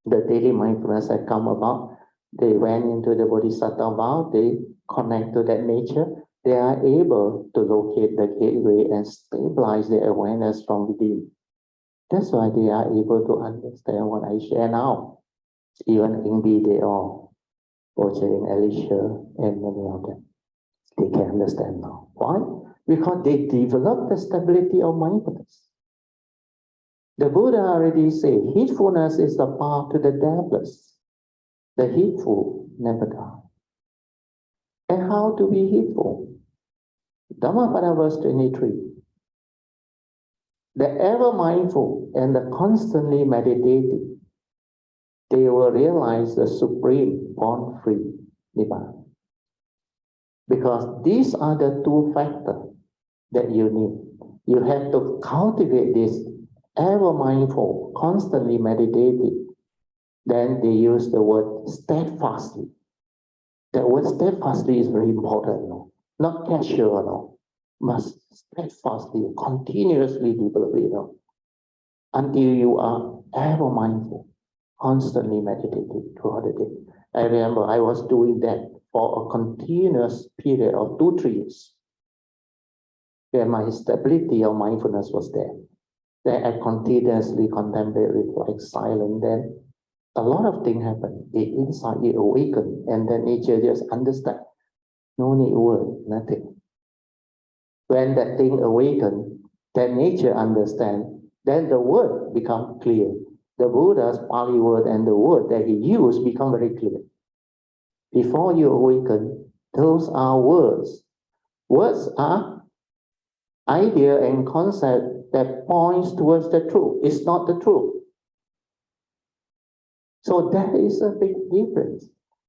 Speaker 1: The daily mindfulness that come about, they went into the bodhisattva vow, they connect to that nature, they are able to locate the gateway and stabilize their awareness from within. That's why they are able to understand what I share now. Even Ingbi, they all, Oche, Alicia, and many of them, they can understand now. Why? Because they develop the stability of mindfulness. The Buddha already said, heedfulness is the path to the deathless. The heedful never die. And how to be heedful? Dhammapada verse 23. the ever mindful and the constantly meditating, they will realize the supreme born-free Nibbana. Because these are the two factors that you need. You have to cultivate this ever mindful, constantly meditating. Then they use the word steadfastly. The word steadfastly is very important, no? Not casual, no? Must steadfastly, continuously develop it, no? Until you are ever mindful, constantly meditating throughout the day. I remember I was doing that for a continuous period of 2-3 years, where my stability of mindfulness was there. Then I continuously contemplate it like silent. Then a lot of things happen. The inside it awaken, and then nature just understand. No need word, nothing. When that thing awaken, then nature understand. Then the word become clear. The Buddha's Pali word and the word that he used become very clear. Before you awaken, those are words. Words are idea and concept that points towards the truth. It's not the truth. So that is a big difference.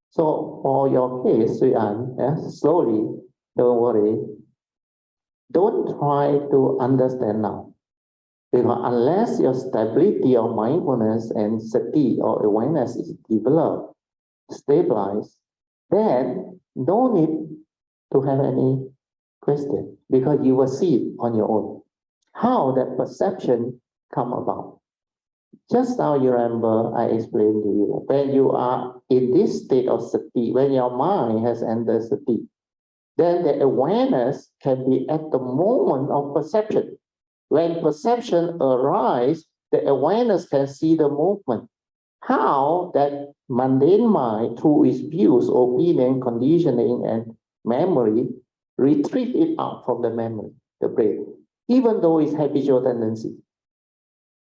Speaker 1: So for your case, Suyan, slowly, don't worry. Don't try to understand now. Because unless your stability of mindfulness and sati or awareness is developed, stabilized, then no need to have any question, because you will see it on your own. How that perception come about. Just now you remember I explained to you, when you are in this state of sati, when your mind has entered sati, then the awareness can be at the moment of perception. When perception arises, the awareness can see the movement. How that mundane mind, through its views, opinion, conditioning, and memory, retrieve it out from the memory, the brain, even though it's habitual tendency.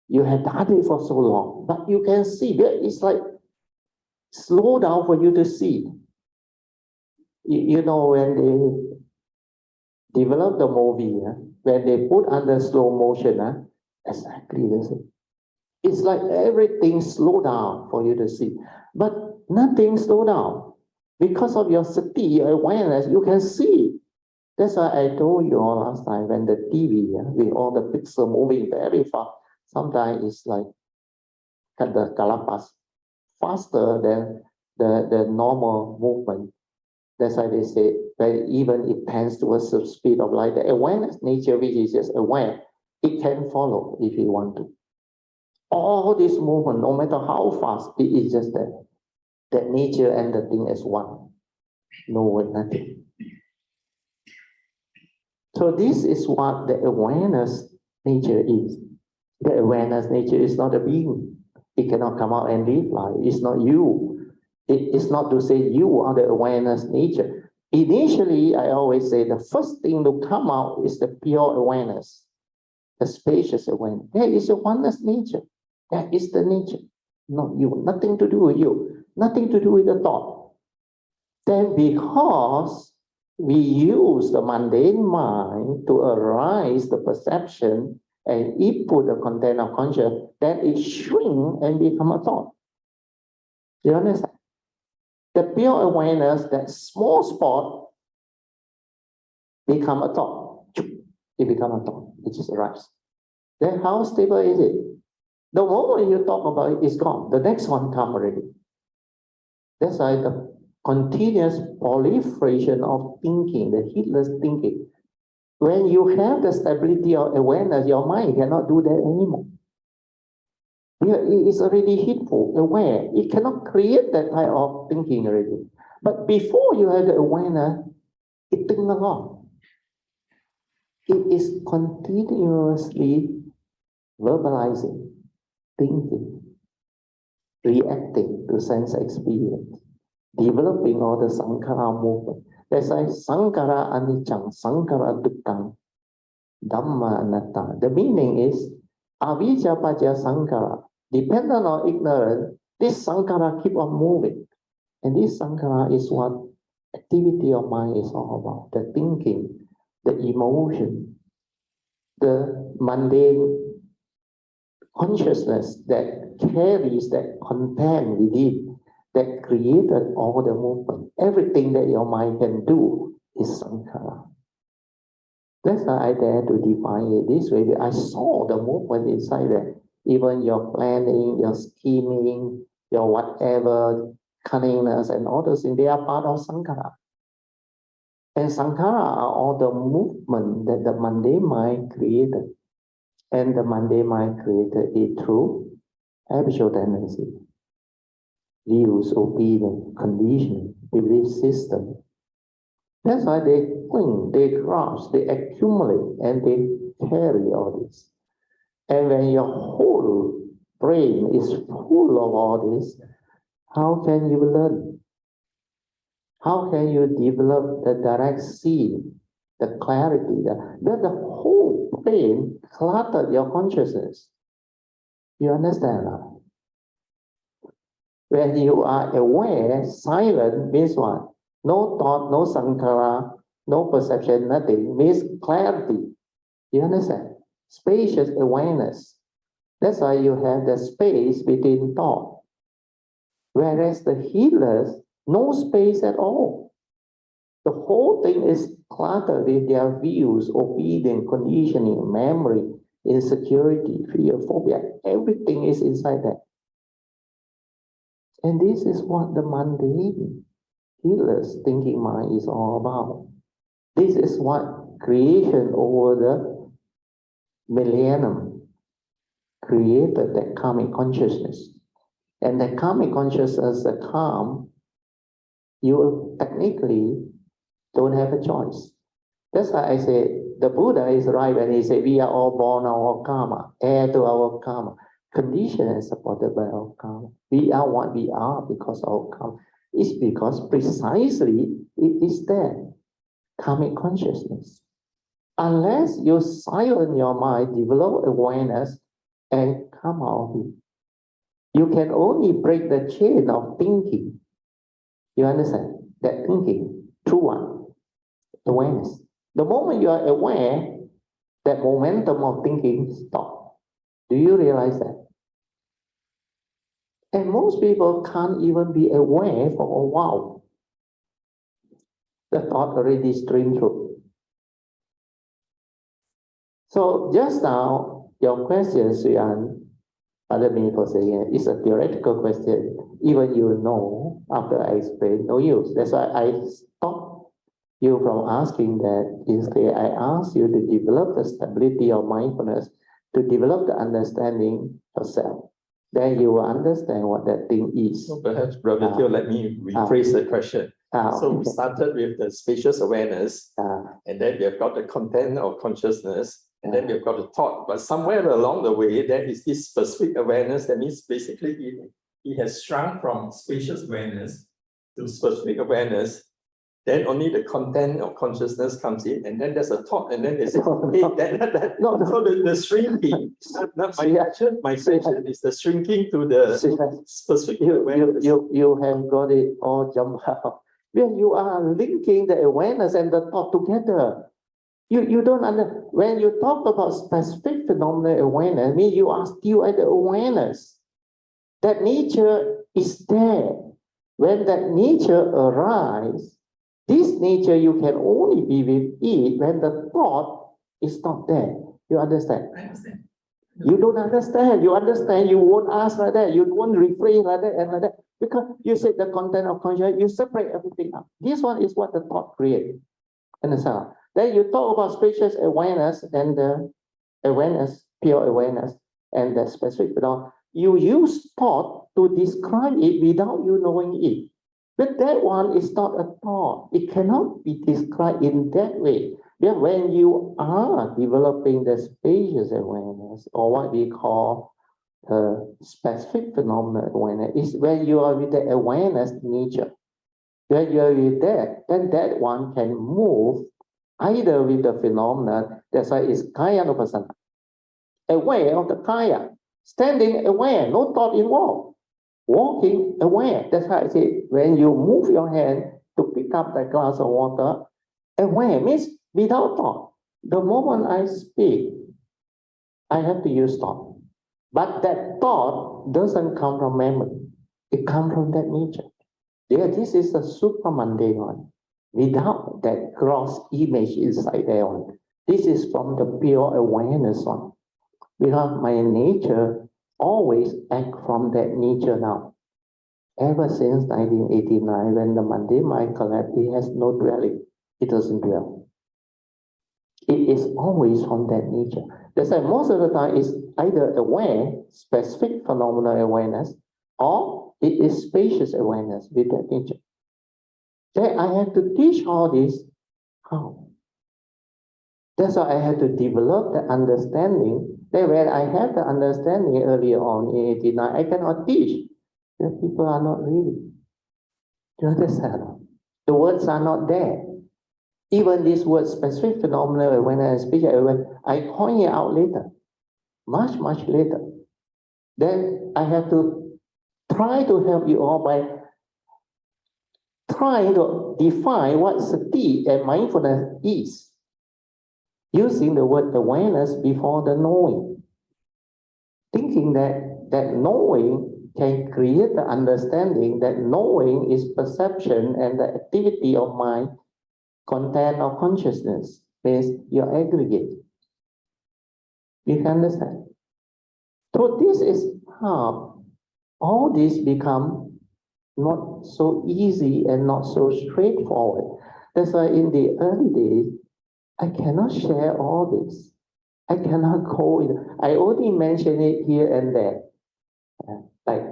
Speaker 1: You have done it for so long, but you can see that it's like slow down for you to see. You know, when they develop the movie, when they put under slow motion, exactly the same. It's like everything slow down for you to see, but nothing slow down. Because of your sati, your awareness, you can see. That's why I told you all last time, when the TV, with all the pixels moving very fast, sometimes it's like the calapas, faster than the normal movement. That's why they say that even it tends towards the speed of light. The awareness nature, which is just aware, it can follow if you want to. All this movement, no matter how fast, it is just that nature and the thing as one. No word, nothing. So this is what the awareness nature is. The awareness nature is not a being. It cannot come out and live life. It's not you. It's not to say you are the awareness nature. Initially, I always say the first thing to come out is the pure awareness, the spacious awareness. That is your oneness nature. That is the nature. Not you. Nothing to do with you. Nothing to do with the thought. Then because we use the mundane mind to arise the perception and input the content of consciousness, then it shrinks and become a thought. Do you understand? The pure awareness, that small spot, become a thought. It becomes a thought. It just arises. Then how stable is it? The moment you talk about it, it's gone. The next one comes already. That's why the continuous proliferation of thinking, the heedless thinking. When you have the stability of awareness, your mind cannot do that anymore. It is already heedful, aware. It cannot create that type of thinking already. But before you have the awareness, it thinks a lot. It is continuously verbalizing, thinking, reacting to sense experience, developing all the sankhara movement. That's why sankhara anicca, sankhara dukkha, dhamma anatta. The meaning is avijja pajja sankhara. Dependent on ignorance, this sankhara keep on moving. And this sankhara is what activity of mind is all about. The thinking, the emotion. the mundane consciousness that carries that content within, that created all the movement. Everything that your mind can do is sankhara. That's why I dare to define it this way. I saw the movement inside there. Even your planning, your scheming, your whatever, cunningness and all those things, they are part of sankhara. And sankhara are all the movement that the mundane mind created. And the mundane mind created it through habitual tendency, views, opinion, conditioning, belief system. That's why they cling, they grasp, they accumulate, and they carry all this. And when your whole brain is full of all this, how can you learn? How can you develop the direct seeing, the clarity? The whole brain cluttered your consciousness. You understand that? When you are aware, silent means what? No thought, no sankhara, no perception, nothing, means clarity. You understand? Spacious awareness. That's why you have the space between thought. Whereas the healers, no space at all. The whole thing is cluttered with their views, opinion, conditioning, memory, insecurity, fear, phobia. Everything is inside that. And this is what the mundane healers thinking mind is all about. This is what creation over the millennium created, that karmic consciousness. And that karmic consciousness, the calm, you technically don't have a choice. That's why I say the Buddha is right when he said we are all born our karma, heir to our karma, conditioned and supported by our karma. We are what we are because of our karma. It's because precisely it is that karmic consciousness. Unless you silence your mind, develop awareness, and come out of it, you can only break the chain of thinking. You understand? That thinking, true one, awareness. The moment you are aware, that momentum of thinking stops. Do you realize that? And most people can't even be aware for a while. The thought already streamed through. So just now, your question, Suyan, pardon me for saying it, it's a theoretical question. Even you know, after I explain, no use. That's why I stopped you from asking that. Instead, I asked you to develop the stability of mindfulness, to develop the understanding of self. Then you will understand what that thing is.
Speaker 2: So perhaps, Brother Teo, let me rephrase the question. So we started with the spacious awareness, and then we have got the content of consciousness, and then we've got the thought. But somewhere along the way, there is this specific awareness. That means basically it has shrunk from spacious awareness to specific awareness. Then only the content of consciousness comes in, and then there's a thought, and then they say, hey, no. So the shrinking, my question is the shrinking to the specific awareness.
Speaker 1: You have got it all jumped out. When you are linking the awareness and the thought together, you don't understand. When you talk about specific phenomenal awareness, I mean you are still at the awareness. That nature is there. When that nature arises, this nature you can only be with it when the thought is not there. You understand?
Speaker 2: I understand.
Speaker 1: You don't understand. You understand. You won't ask like that. You won't rephrase like that and like that. Because you said the content of consciousness, you separate everything up. This one is what the thought creates. Understand? Then you talk about spacious awareness and the awareness, pure awareness, and the specific phenomenon. You use thought to describe it without you knowing it. But that one is not a thought. It cannot be described in that way. Then when you are developing the spacious awareness, or what we call specific phenomenal awareness, is when you are with the awareness nature. When you are with that, then that one can move either with the phenomenon, that's why it's kaya nupassana. Aware of the kaya, standing aware, no thought involved. Walking aware, that's why I say when you move your hand to pick up the glass of water, aware means without thought. The moment I speak, I have to use thought. But that thought doesn't come from memory. It comes from that nature. There, this is the supramundane one. Without that gross image inside there one. This is from the pure awareness one. Because my nature always act from that nature now. Ever since 1989, when the mundane mind collapsed, it has no dwelling. It doesn't dwell. It is always from that nature. That's why most of the time it's either aware, specific phenomenal awareness, or it is spacious awareness with that nature. Then I have to teach all this how. That's why I had to develop the understanding. Then when I have the understanding earlier on in 89, I cannot teach. The people are not ready. You understand? The words are not there. Even this word specific phenomenal awareness and spatial awareness, I coin it out later, much, much later. Then I have to try to help you all by trying to define what sati and mindfulness is, using the word awareness before the knowing, thinking that knowing can create the understanding that knowing is perception and the activity of mind, content of consciousness, means your aggregate. You can understand? So this is how all this become not so easy and not so straightforward. That's why in the early days, I cannot share all this. I cannot go in. I only mention it here and there, like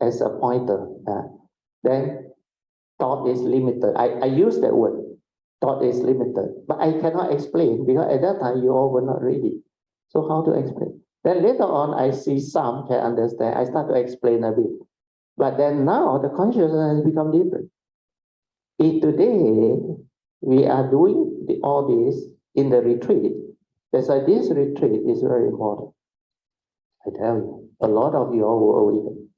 Speaker 1: as a pointer. Then thought is limited. I use that word. Thought is limited, but I cannot explain because at that time you all were not ready. So how to explain? Then later on, I see some can understand. I start to explain a bit. But then now the consciousness has become different. If today we are doing all this in the retreat, that's why this retreat is very important. I tell you, a lot of you all will awaken.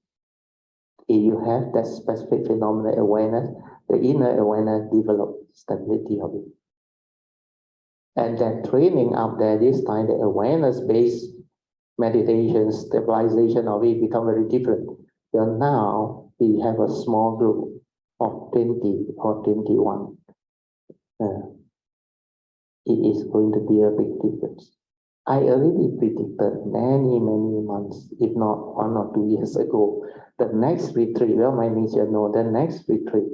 Speaker 1: If you have that specific phenomenal awareness, the inner awareness develops stability of it. And that training up there, this time, the awareness-based meditation, stabilization of it become very different. So now we have a small group of 20 or 21. It is going to be a big difference. I already predicted many months, if not 1 or 2 years ago, the next retreat, well, my nature know the next retreat,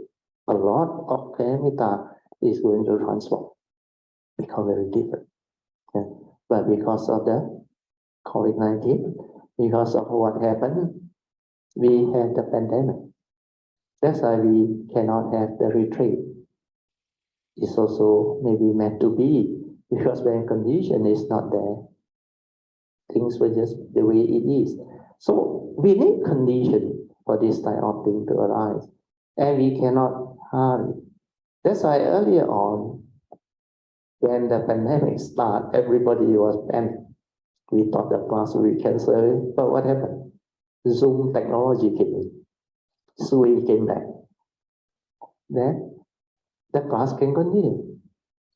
Speaker 1: a lot of Kayamita is going to transform, become very different. But because of the COVID-19, because of what happened, we had the pandemic. That's why we cannot have the retreat. It's also maybe meant to be, because when condition is not there, things were just the way it is. So we need condition for this type of thing to arise, and we cannot hurry. That's why earlier on, when the pandemic started, everybody was panicked. We thought the class will be cancelled, but what happened? Zoom technology came in. Sui came back. Then the class can continue.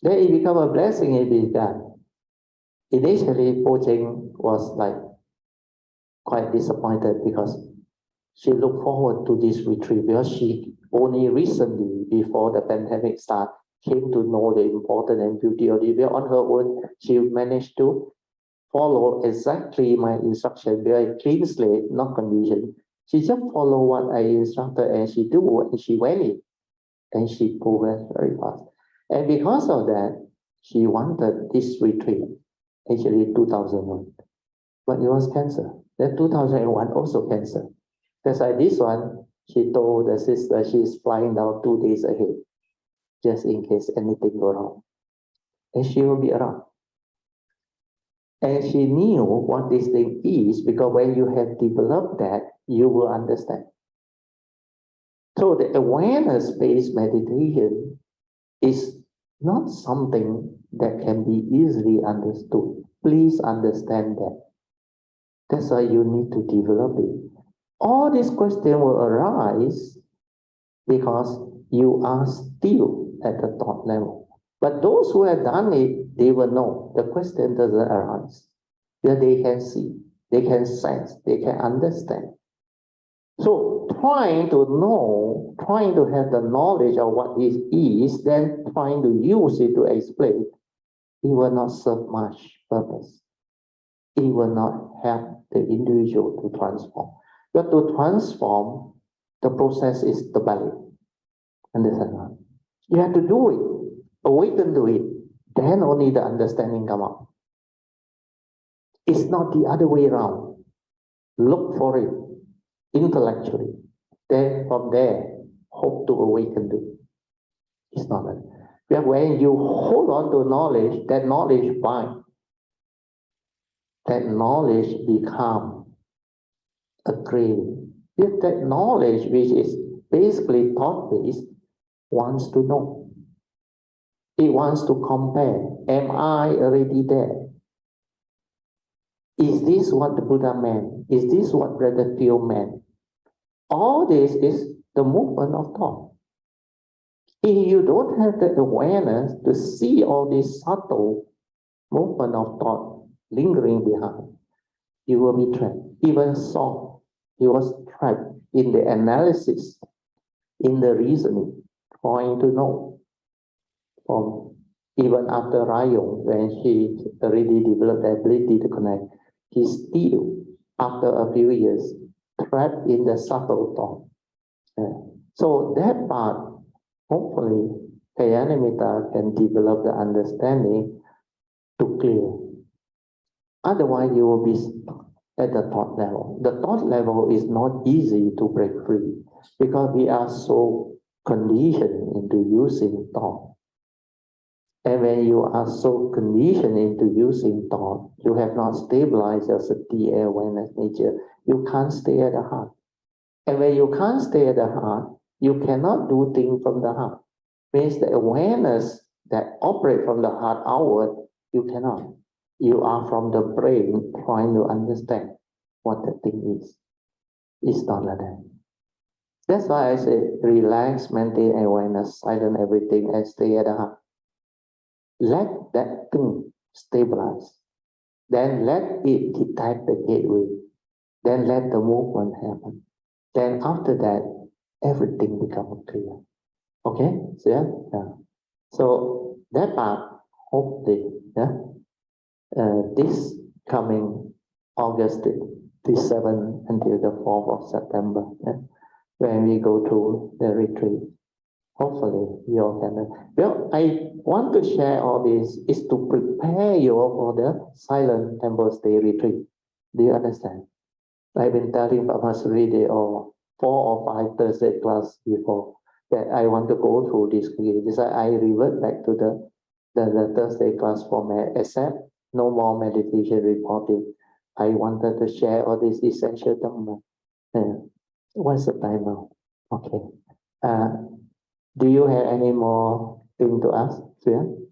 Speaker 1: Then it became a blessing in disguise. Initially, Po Cheng was like quite disappointed because she looked forward to this retreat because she only recently, before the pandemic started, came to know the importance and beauty of it. On her own, she managed to follow exactly my instruction, very clean slate, not condition. She just followed what I instructed and she do and she went in and she progressed very fast. And because of that, she wanted this retreat, actually 2001, but it was canceled. Then 2001 also canceled. That's why this one, she told the sister she's flying down 2 days ahead, just in case anything go wrong. And she will be around. And she knew what this thing is because when you have developed that, you will understand. So the awareness-based meditation is not something that can be easily understood. Please understand that. That's why you need to develop it. All these questions will arise because you are still at the thought level. But those who have done it, they will know the question doesn't arise. where they can see, they can sense, they can understand. So trying to know, trying to have the knowledge of what this is, then trying to use it to explain, it will not serve much purpose. It will not help the individual to transform. But to transform, the process is the ballet. Understand? You have to do it, awaken to it, then only the understanding come up. It's not the other way around. Look for it intellectually. Then from there, hope to awaken to it. It's not that. But when you hold on to knowledge, that knowledge binds. That knowledge becomes a craving. If that knowledge, which is basically thought-based, wants to know. It wants to compare. Am I already there? Is this what the Buddha meant? Is this what Brother Theo meant? All this is the movement of thought. If you don't have the awareness to see all this subtle movement of thought lingering behind, you will be trapped. Even Saul, he was trapped in the analysis, in the reasoning, trying to know. From even after Rayong, when he already developed the ability to connect, he still, after a few years, trapped in the subtle thought. So that part, hopefully, Kayanamita can develop the understanding to clear. Otherwise, you will be stuck at the thought level. The thought level is not easy to break free because we are so conditioned into using thought. And when you are so conditioned into using thought, you have not stabilized your sati awareness nature. You can't stay at the heart. And when you can't stay at the heart, you cannot do things from the heart. Means the awareness that operates from the heart outward, you cannot. You are from the brain trying to understand what the thing is. It's not like that. That's why I say relax, maintain awareness, silence everything, and stay at the heart. Let that thing stabilize. Then let it detect the gateway. Then let the movement happen. Then after that, everything becomes clear. Okay? So, yeah. So that part, hopefully, this coming August the 7th until the 4th of September, when we go to the retreat. Hopefully, you all can. Well, I want to share all this is to prepare you for the Silent Temple Stay retreat. Do you understand? I've been telling Pamasuri Day or 4 or 5 Thursday class before that I want to go through this. I revert back to the Thursday class format, except no more meditation reporting. I wanted to share all this essential Dhamma. What's the time now? Okay. Do you have any more thing to ask, Suyan?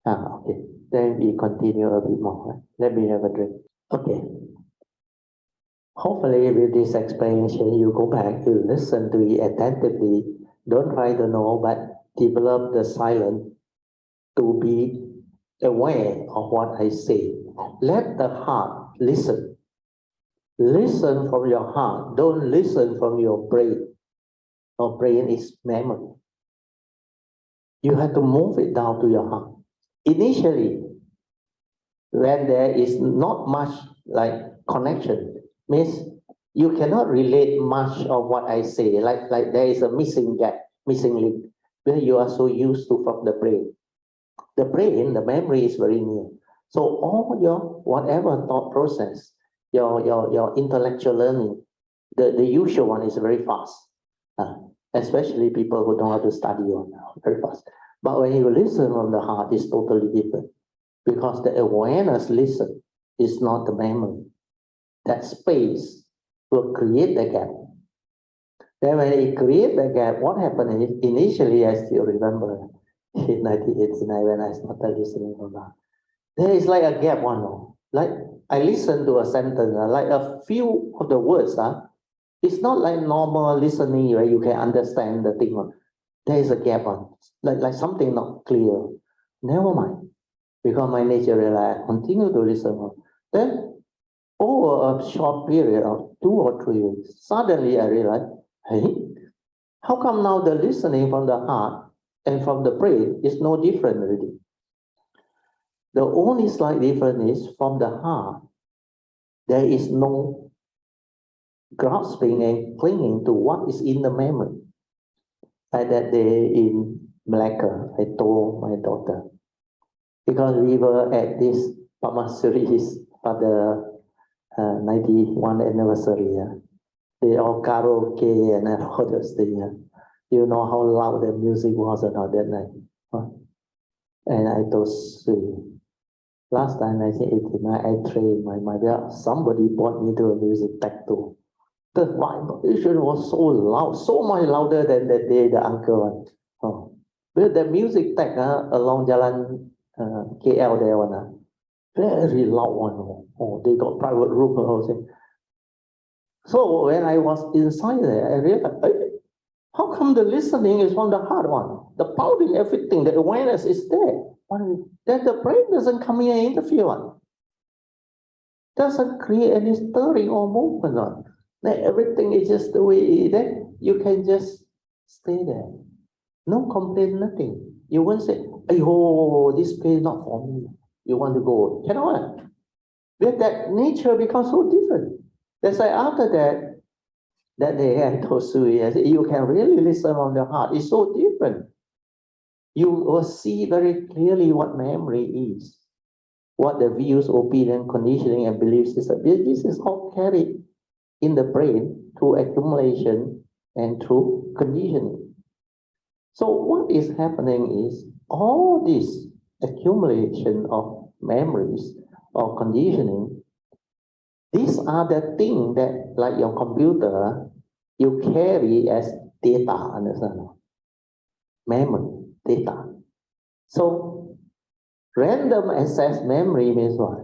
Speaker 1: Okay. Then we continue a bit more. Let me have a drink. Okay. Hopefully with this explanation, you go back to listen to it attentively. Don't try to know, but develop the silence to be aware of what I say. Let the heart listen. Listen from your heart. Don't listen from your brain. Your brain is memory. You have to move it down to your heart. Initially, when there is not much like connection, means you cannot relate much of what I say, like there is a missing gap, missing link, where you are so used to from the brain. The brain, the memory is very near. So all your whatever thought process, your intellectual learning, the usual one is very fast. Especially people who know how to study on very fast. But when you listen from the heart, it's totally different. Because the awareness listen is not the memory. That space will create the gap. Then when it creates the gap, what happened is, initially, I still remember in 1989 when I started listening from that. There is like a gap, like I listen to a sentence, like a few of the words, it's not like normal listening where you can understand the thing. There is a gap like something not clear. Never mind. Because my nature realized, continue to listen. Then over a short period of 2 or 3 weeks, suddenly I realized, hey, how come now the listening from the heart and from the brain is no different already? The only slight difference is from the heart, there is no grasping and clinging to what is in the memory. Like that day in Malacca, I told my daughter, because we were at this Pama series for the 91 anniversary. They all karaoke and all those things. You know how loud the music was or not that night. And I told Sri, last time 1989, I trained my mother. Somebody brought me to a music tech too. The vibration was so loud, so much louder than that day the uncle one. But the music tech along Jalan KL there one, very loud one. Oh, they got private room and all thing. So when I was inside there, I realized, hey, how come the listening is from the heart one? The pounding, everything, the awareness is there. Then the brain doesn't come in and interfere one. Doesn't create any stirring or movement on. Then everything is just the way it is. You can just stay there. No complaint, nothing. You won't say, oh, this place is not for me. You want to go. Cannot. But that nature becomes so different. That's why after that day I told Sui, I said, you can really listen on the heart. It's so different. You will see very clearly what memory is, what the views, opinion, conditioning, and belief system. This is all carried in the brain through accumulation and through conditioning. So what is happening is all this accumulation of memories or conditioning, these are the things that, like your computer, you carry as data, understand? Memory, data. So random access memory means what?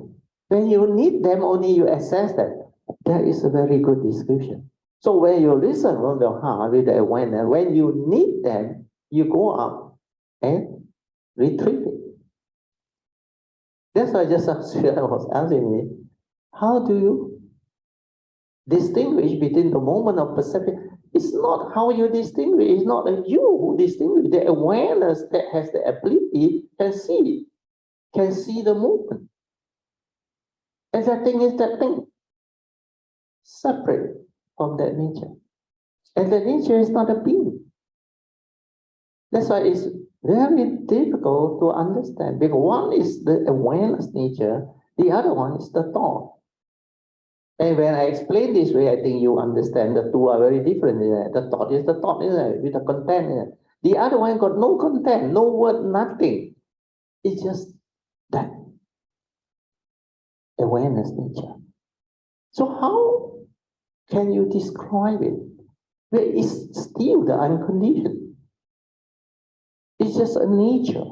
Speaker 1: When you need them, only you access them. That is a very good description. So when you listen from the heart with the awareness, when you need them, you go up and retrieve it. That's why just Sridhar was asking me, how do you distinguish between the moment of perception? It's not how you distinguish, it's not you who distinguish. The awareness that has the ability can see the movement. And that thing is that thing, separate from that nature. And the nature is not a being. That's why it's very difficult to understand, because one is the awareness nature, the other one is the thought. And when I explain this way, I think you understand the two are very different. The thought is the thought, with the content. The other one got no content, no word, nothing. It's just that awareness nature. So how can you describe it? Well, it's still the unconditioned. It's just a nature,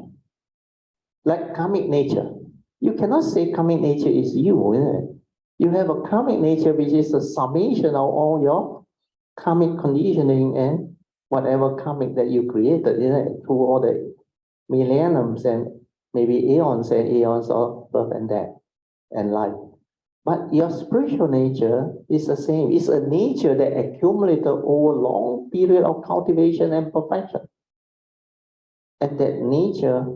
Speaker 1: like karmic nature. You cannot say karmic nature is you, isn't it? You have a karmic nature, which is a summation of all your karmic conditioning and whatever karmic that you created, isn't it? Through all the millenniums and maybe eons and eons of birth and death and life. But your spiritual nature is the same. It's a nature that accumulated over a long period of cultivation and perfection. And that nature,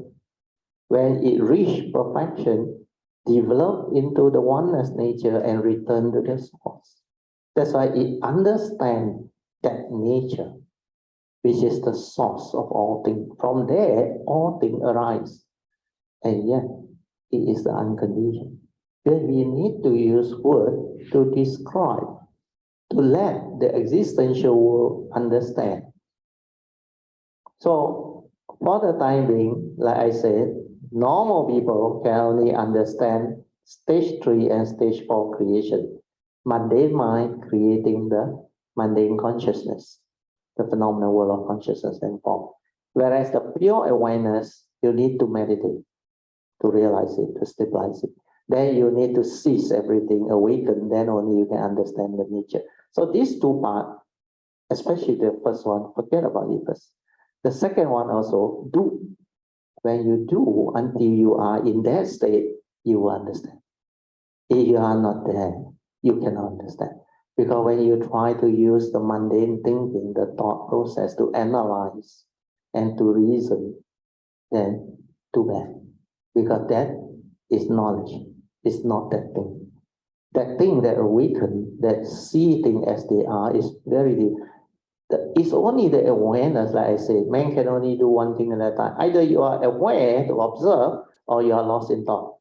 Speaker 1: when it reached perfection, developed into the oneness nature and returned to the source. That's why it understands that nature, which is the source of all things. From there, all things arise. And yet, it is the unconditioned. Then we need to use words to describe, to let the existential world understand. So, for the time being, like I said, normal people can only understand stage 3 and stage 4 creation. Mundane mind creating the mundane consciousness, the phenomenal world of consciousness and form. Whereas the pure awareness, you need to meditate to realize it, to stabilize it. Then you need to cease everything, awaken, then only you can understand the nature. So these two parts, especially the first one, forget about it first. The second one also, do. When you do, until you are in that state, you will understand. If you are not there, you cannot understand. Because when you try to use the mundane thinking, the thought process to analyze and to reason, then too bad. Because that is knowledge. It's not that thing. That thing that awaken, that see things as they are, is very deep. It's only the awareness, like I say, man can only do one thing at a time. Either you are aware to observe, or you are lost in thought.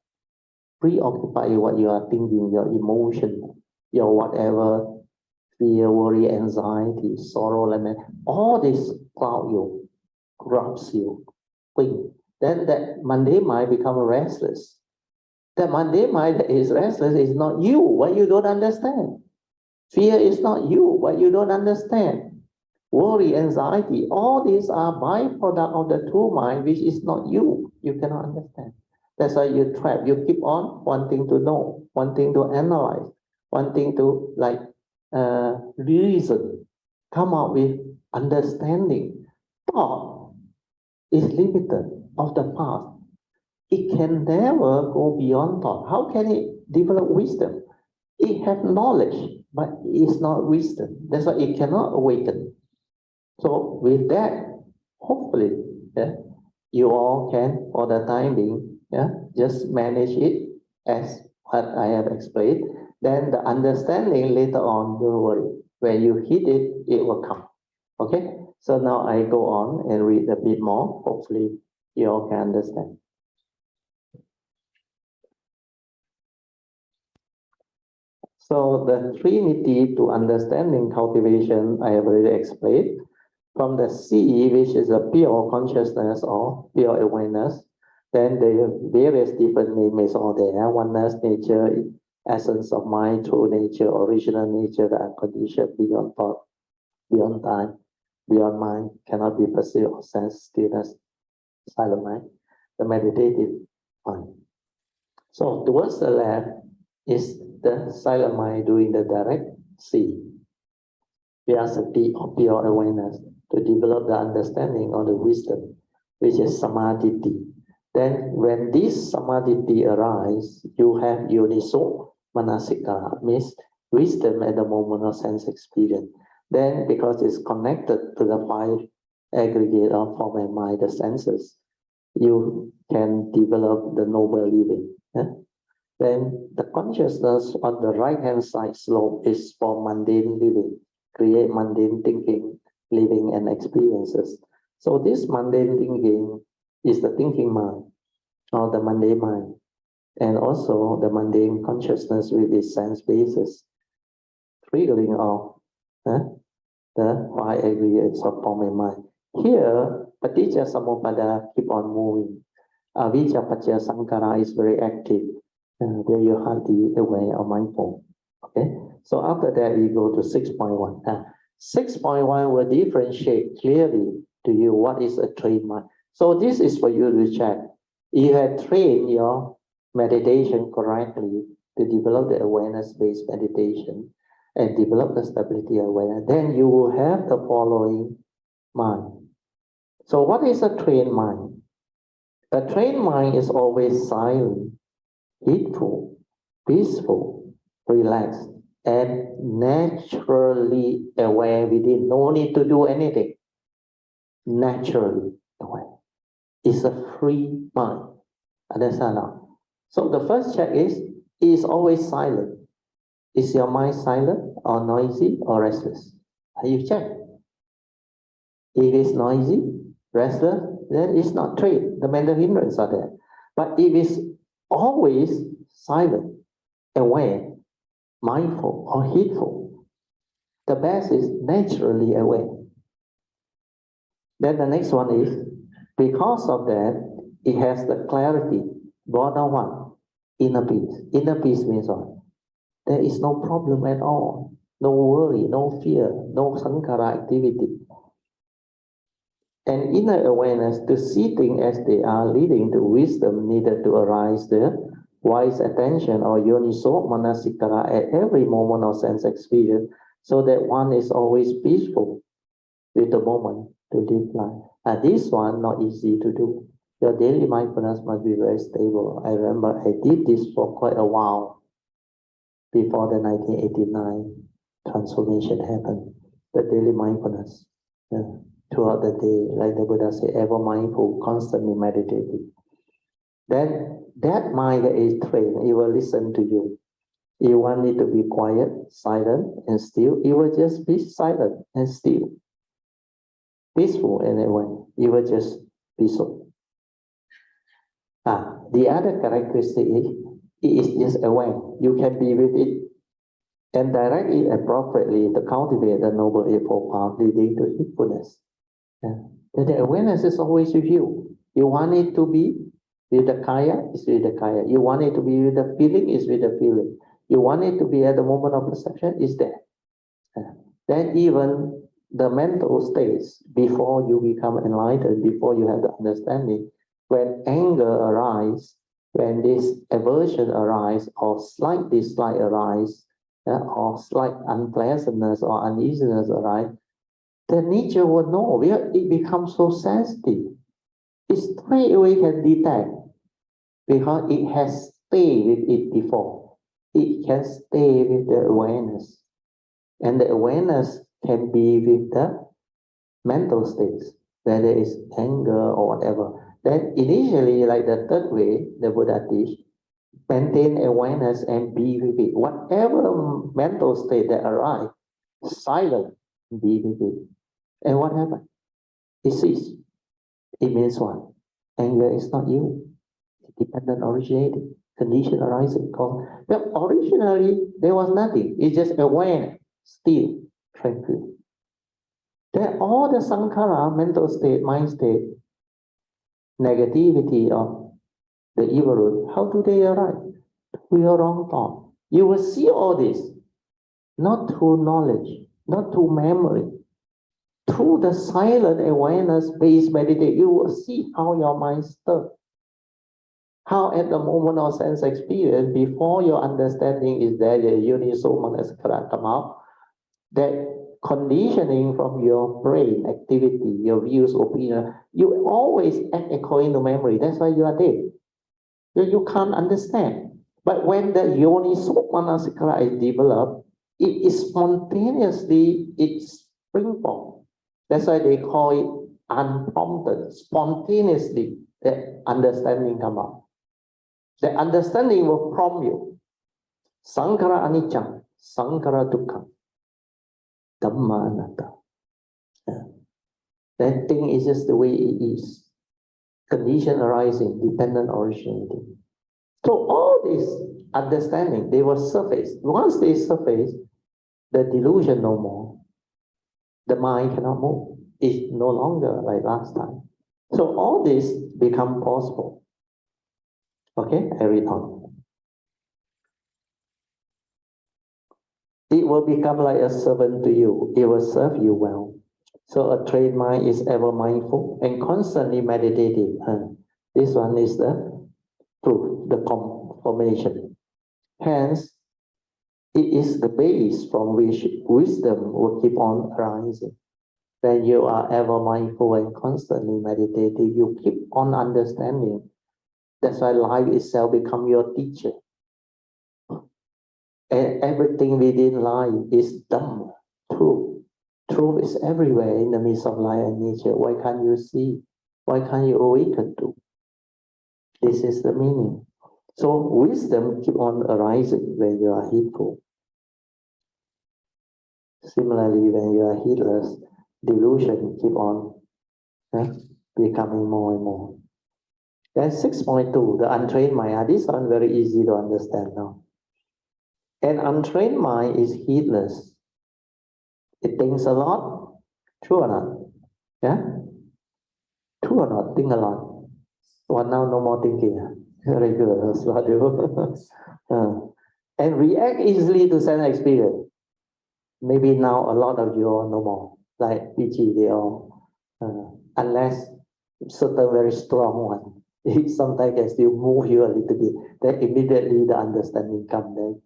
Speaker 1: Preoccupy what you are thinking, your emotion, your whatever, fear, worry, anxiety, sorrow, lament, all this cloud you, corrupts you, think. Then that mundane mind becomes restless. That mundane mind that is restless is not you, what you don't understand. Fear is not you, what you don't understand. Worry, anxiety, all these are byproduct of the true mind, which is not you. You cannot understand. That's why you trap. You keep on wanting to know, wanting to analyze, wanting to reason, come up with understanding. Thought is limited of the past. It can never go beyond thought. How can it develop wisdom? It has knowledge, but it's not wisdom. That's why it cannot awaken. So with that, hopefully, you all can, for the time being, just manage it as what I have explained. Then the understanding later on, don't worry. When you hit it, it will come. Okay? So now I go on and read a bit more. Hopefully, you all can understand. So the trinity to understanding cultivation, I have already explained. From the C, which is a pure consciousness or pure awareness, then there are various different names are there. Oneness, nature, essence of mind, true nature, original nature, the unconditioned, beyond thought, beyond time, beyond mind, cannot be perceived or sense, stillness, silent mind, the meditative mind. So towards the left is the silent mind doing the direct C. Vyasati or pure awareness to develop the understanding or the wisdom, which is samadhi. Then when this samadhi arises, you have yoniso manasikara, means wisdom at the moment of sense experience. Then because it's connected to the five aggregate of form and mind, the senses, you can develop the noble living. Then the consciousness on the right-hand side slope is for mundane living, create mundane thinking, living and experiences. So this mundane thinking is the thinking mind, or the mundane mind, and also the mundane consciousness with its sense basis, triggering of the five aggregates of form and mind. Here, paticca samuppada keep on moving. Avijja paccaya sankhara is very active. There you have the aware or mindful. Okay, so after that you go to 6.1. 6.1 will differentiate clearly to you what is a trained mind. So this is for you to check. You have trained your meditation correctly to develop the awareness-based meditation and develop the stability awareness. Then you will have the following mind. So what is a trained mind? A trained mind is always silent, peaceful, peaceful, relaxed, and naturally aware within. No need to do anything. Naturally aware. It's a free mind. Understand now? So the first check is always silent. Is your mind silent or noisy or restless? You check. If it's noisy, restless, then it's not trained. The mental hindrance are there. But if it's always silent, aware, mindful or heedful, the best is naturally aware. Then the next one is, because of that, it has the clarity, born of one, inner peace. Inner peace means what? There is no problem at all, no worry, no fear, no sankhara activity. And inner awareness to see things as they are, leading to wisdom needed to arise the wise attention or yoniso manasikara at every moment of sense experience, so that one is always peaceful with the moment to live life. And this one not easy to do. Your daily mindfulness must be very stable. I remember I did this for quite a while. before the 1989 transformation happened. The daily mindfulness, throughout the day, like the Buddha said, ever mindful, constantly meditating. Then that mind that is trained, it will listen to you. You want it to be quiet, silent, and still, it will just be silent and still. Peaceful anyway, it will just be so. The other characteristic is, it is just aware. You can be with it and direct it appropriately to cultivate the Noble Eightfold Path leading to mindfulness. The awareness is always with you. You want it to be with the kaya, it's with the kaya. You want it to be with the feeling, it's with the feeling. You want it to be at the moment of perception, it's there. Then even the mental states, before you become enlightened, before you have the understanding, when anger arises, when this aversion arises, or slight dislike arises, or slight unpleasantness or uneasiness arise, the nature will know. It becomes so sensitive. It straight away can detect because it has stayed with it before. It can stay with the awareness. And the awareness can be with the mental states, whether it's anger or whatever. Then initially, like the third way, the Buddha teach, maintain awareness and be with it. Whatever mental state that arises, silent, be with it. And what happened? It ceases. It means what? Anger is not you. It's dependent originating. Condition arising. Well, originally, there was nothing. It's just awareness, still, tranquil. Then all the sankhara, mental state, mind state, negativity of the evil root, how do they arise? Through your wrong thought. You will see all this, not through knowledge, not through memory. Through the silent awareness-based meditation, you will see how your mind stirs. How at the moment of sense experience, before your understanding is there, the unisoul manasikara come out, that conditioning from your brain activity, your views, opinion, you always act according to memory. That's why you are dead. You can't understand. But when the unisoul manasikara is developed, it is spontaneously, it springs forth. That's why they call it unprompted, spontaneously, the understanding come out. The understanding will prompt you. Sankhara anicca, sankhara dukkha, dhamma anatta. That thing is just the way it is. Condition arising, dependent originating. So all this understanding, they will surface. Once they surface, the delusion no more. The mind cannot move. It's no longer like last time. So all this become possible. Okay, I read on. It will become like a servant to you. It will serve you well. So a trained mind is ever mindful and constantly meditating. This one is the proof, the confirmation. Hence, it is the base from which wisdom will keep on arising. When you are ever mindful and constantly meditating, you keep on understanding. That's why life itself becomes your teacher. And everything within life is Dhamma, truth. Truth is everywhere in the midst of life and nature. Why can't you see? Why can't you awaken to? This is the meaning. So wisdom keep on arising when you are heedful. Similarly, when you are heedless, delusion keep on becoming more and more. Then 6.2, the untrained mind. This one very easy to understand now. An untrained mind is heedless. It thinks a lot. True or not? Yeah? True or not? Think a lot. Well, now no more thinking. Very good. That's what you and react easily to sense experience. Maybe now a lot of you all no more. Like PG, they all, unless certain very strong one, it sometimes can still move you a little bit. Then immediately the understanding comes. Then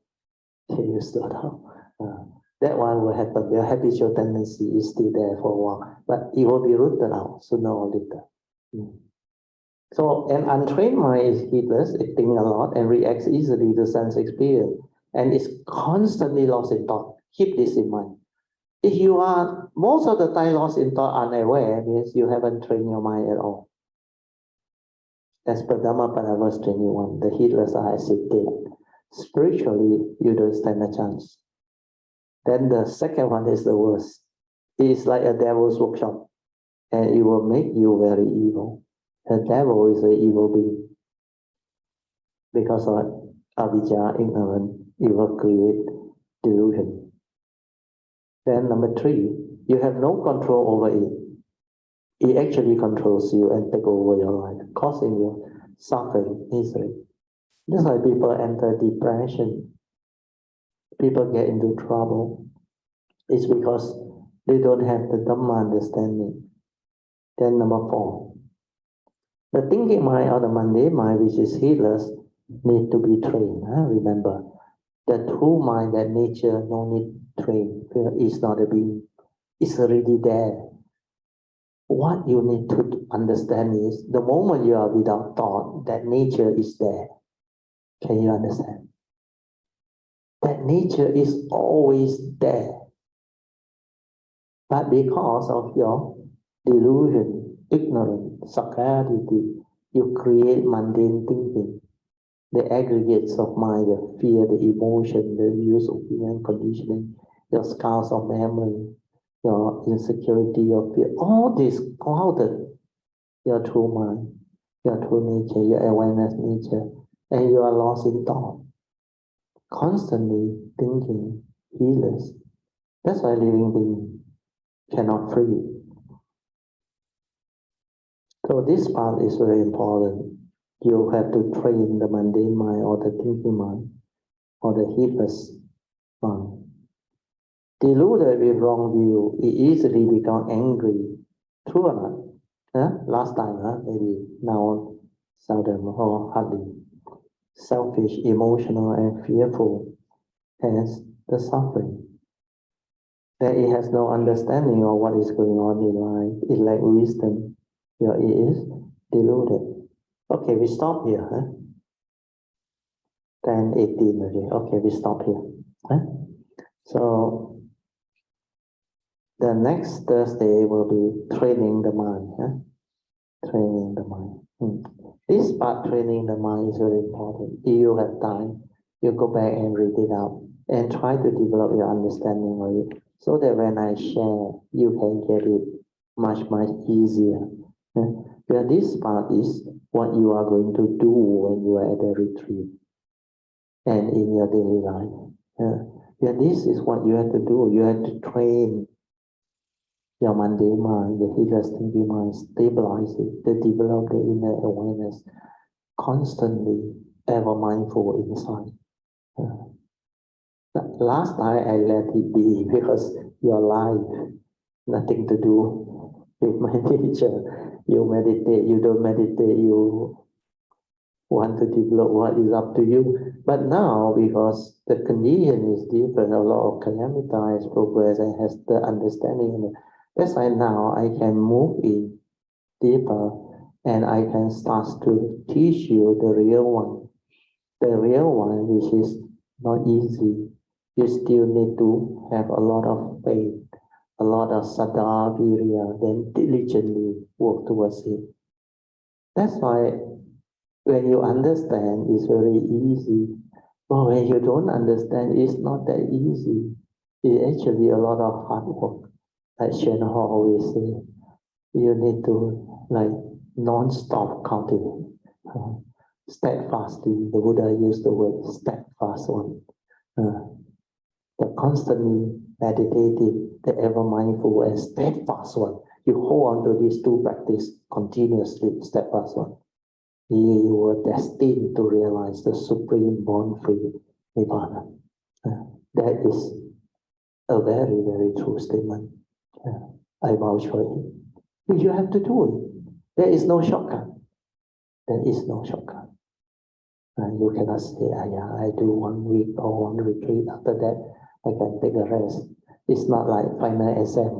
Speaker 1: you slow down. That one will happen. The habitual tendency is still there for a while, but it will be rooted out sooner or later. So an untrained mind is heedless, it thinks a lot and reacts easily to sense experience. and it's constantly lost in thought. Keep this in mind. If you are most of the time lost in thought, unaware, means you haven't trained your mind at all. As per Dhammapada verse 21, the heedless are as if dead. Spiritually, you don't stand a chance. Then the second one is the worst. It is like a devil's workshop, and it will make you very evil. The devil is an evil being. Because of avijja, ignorance, it will create delusion. Then number 3, you have no control over it. It actually controls you and take over your life, causing you suffering, misery. That's why people enter depression. People get into trouble. It's because they don't have the Dhamma understanding. Then number 4, the thinking mind or the mundane mind, which is heedless, need to be trained. Remember, the true mind, that nature, no need train. It's not a being. It's already there. What you need to understand is the moment you are without thought, that nature is there. Can you understand? That nature is always there. But because of your delusion, ignorance, sakkayaditthi, you create mundane thinking. The aggregates of mind, the fear, the emotion, the use of human conditioning, your scars of memory, your insecurity, your fear, all this clouded your true mind, your true nature, your awareness nature, and you are lost in thought, constantly thinking, heedless. That's why living being cannot free. So this part is very important. You have to train the mundane mind or the thinking mind or the heedless mind. Deluded with wrong view, it easily become angry. True or not? Last time, maybe now seldom or hardly. Selfish, emotional, and fearful, hence the suffering. That it has no understanding of what is going on in life. It lacks wisdom. It is deluded. Okay, we stop here. 10:18 already. Okay, we stop here. So the next Thursday will be training the mind. Training the mind. This part, training the mind, is very important. If you have time, you go back and read it out and try to develop your understanding of it, so that when I share, you can get it much easier. This part is what you are going to do when you are at the retreat and in your daily life. This is what you have to do. You have to train your mundane mind, the heedless thinking mind, stabilize it, to develop the inner awareness, constantly ever mindful inside. Last night I let it be because your life, nothing to do with my nature. You meditate, you don't meditate, you want to develop what is up to you. But now, because the condition is different, a lot of calamity has progressed and has the understanding. That's why now I can move in deeper and I can start to teach you the real one. The real one, which is not easy. You still need to have a lot of faith, a lot of saddha, virya, then diligently work towards it. That's why when you understand, it's very easy. But when you don't understand, it's not that easy. It's actually a lot of hard work. Like Shen Ho always say, you need to non-stop cultivate. Steadfastly, the Buddha used the word steadfast one. The constantly meditative, the ever mindful and steadfast one. You hold on to these two practices continuously, steadfast one. You were destined to realize the supreme born-free Nibbana. That is a very, very true statement. I vouch for it. You have to do it. There is no shortcut. There is no shortcut. You cannot say, I do 1 week or 1 retreat. After that, I can take a rest. It's not like final exam.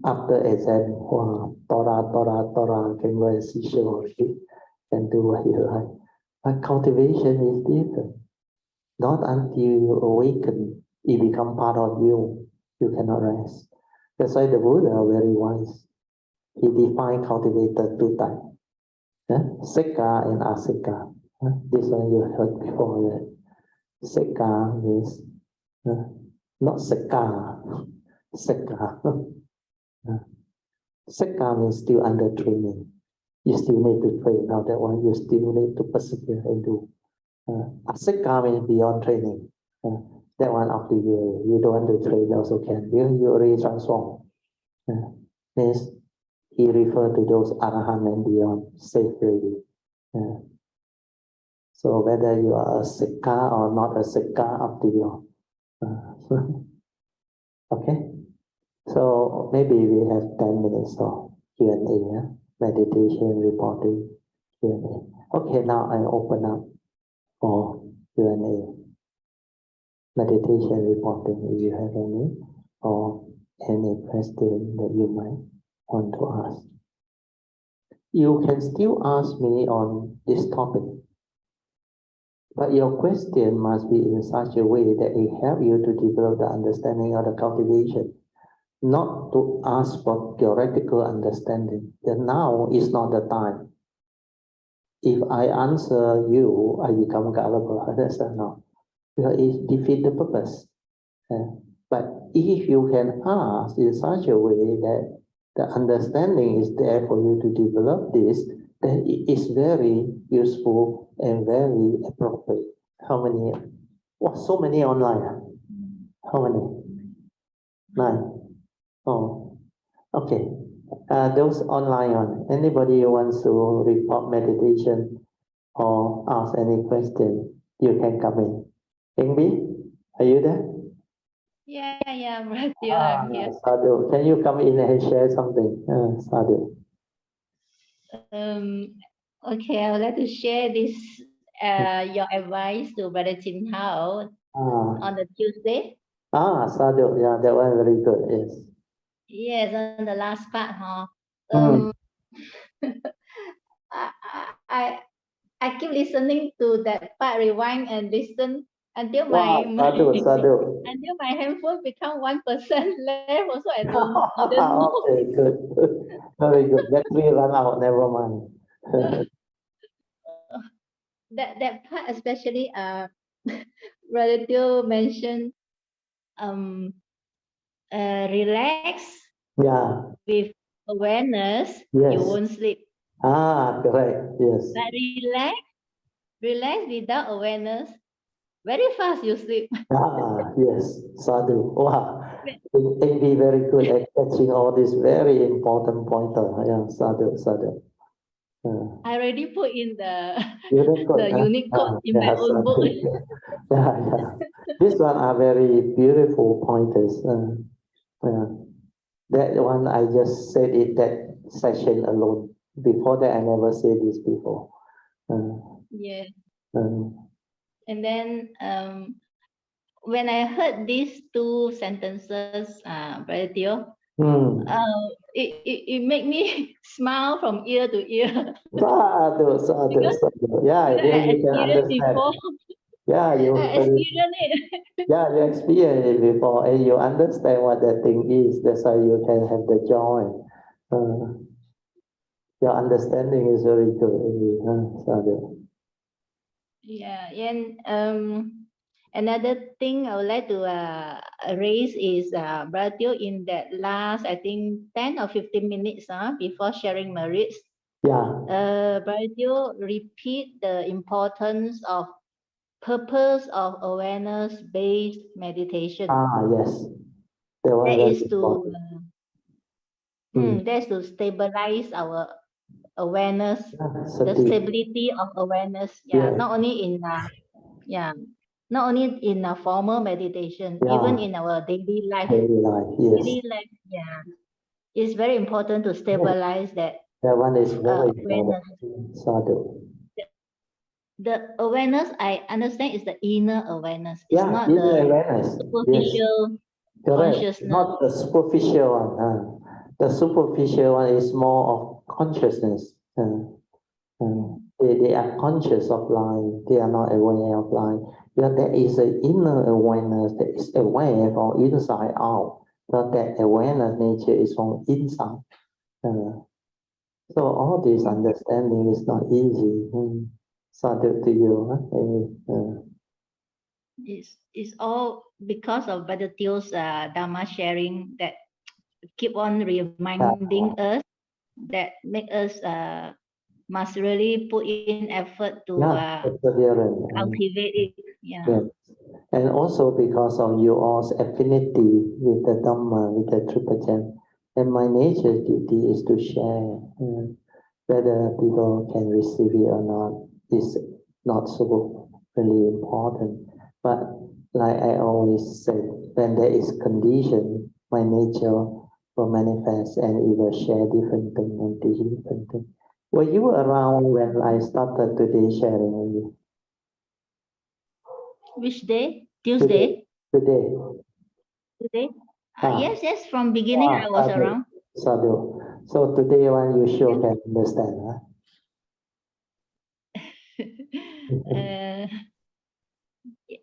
Speaker 1: After exam, Torah, can go and see Shiva already and do what you like. But cultivation is different. Not until you awaken, it becomes part of you. You cannot rest. That's why the Buddha very wise. He defined cultivator two types. Sekka and asekka. This one you heard before. Right? Sekka means not sekka. Sekka. Sekka means still under training. You still need to train. Now that one you still need to persevere and do. Asekka means beyond training. That one up to you. You don't want to train also can. You already transform. Means he referred to those arahant and beyond safe already. So whether you are a sekka or not a sekka, up to you. Okay. So maybe we have 10 minutes of Q&A, meditation, reporting, Q&A. Okay, now I open up for Q&A. Meditation, reporting, if you have any, or any question that you might want to ask. You can still ask me on this topic, but your question must be in such a way that it helps you to develop the understanding of the cultivation, not to ask for theoretical understanding. The now is not the time. If I answer you, I become gullible. That's not. Because it defeats the purpose. But if you can ask in such a way that the understanding is there for you to develop this, then it is very useful and very appropriate. How many? Oh, so many online. How many? 9. Oh, okay. Those online on. Anybody who wants to report meditation or ask any question, you can come in. Ingbi, are you there?
Speaker 3: Yeah, I'm here. I'm here.
Speaker 1: Sadhu, can you come in and share something? Sadhu.
Speaker 3: Okay, I would like to share this your advice to Brother Chin Hao on the Tuesday.
Speaker 1: Sadhu, yeah, that one very good, yes.
Speaker 3: Yes, on the last part, huh? I keep listening to that part, rewind and listen until my until my handphone become 1% left. Also, I don't know.
Speaker 1: Okay, good, very good. Battery run out, never mind.
Speaker 3: that part especially, Brother Teo mentioned, relax.
Speaker 1: Yeah.
Speaker 3: With awareness,
Speaker 1: yes.
Speaker 3: You won't sleep.
Speaker 1: Correct. Yes.
Speaker 3: But relax without awareness, very fast you sleep.
Speaker 1: Yes. Sadhu. Wow. It be very good at catching all these very important pointer. Yeah, sadhu.
Speaker 3: I already put in the
Speaker 1: the
Speaker 3: unique code in my own book.
Speaker 1: Yeah. These one are very beautiful pointers. That one I just said it that session alone. Before that, I never said this before.
Speaker 3: Yeah. And then when I heard these two sentences, Brother Teo, it made me smile from ear to ear.
Speaker 1: Sadhu. Yeah, then you can understand.
Speaker 3: Before.
Speaker 1: Yeah, you
Speaker 3: experienced it.
Speaker 1: Yeah, you experienced it before, and you understand what that thing is. That's why you can have the joy. Your understanding is very good. Sadhu.
Speaker 3: Yeah, and another thing I would like to raise is Brother Teo, in that last, I think 10 or 15 minutes before sharing merits.
Speaker 1: Yeah.
Speaker 3: Brother Teo repeat the importance of purpose of awareness-based meditation.
Speaker 1: Yes. That
Speaker 3: is to that's to stabilize our awareness, the stability of awareness. Yeah, not only in not only in a formal meditation, even in our daily life.
Speaker 1: Yes.
Speaker 3: Yeah, it's very important to stabilize that.
Speaker 1: That one is very
Speaker 3: awareness. The awareness I understand is the inner awareness. It's not
Speaker 1: inner
Speaker 3: the
Speaker 1: awareness.
Speaker 3: superficial consciousness.
Speaker 1: Not the superficial one. The superficial one is more of consciousness. They are conscious of life. They are not aware of life. Because there is an inner awareness that is aware from inside out. But that awareness nature is from inside. So all this understanding is not easy. So to you.
Speaker 3: It's all because of Brother Teo's Dharma sharing that keep on reminding us that make us must really put in effort to cultivate it. Yeah.
Speaker 1: And also because of your all's affinity with the Dhamma, with the Triple Gem. And my nature's duty is to share. Whether people can receive it or not is not so really important. But like I always say, when there is condition, my nature will manifest and it will share different things and teach different things. Were you around when I started today sharing with you?
Speaker 3: Which day? Tuesday?
Speaker 1: Today.
Speaker 3: Yes, from beginning I was around.
Speaker 1: Sadhu. So today one you sure can understand, huh?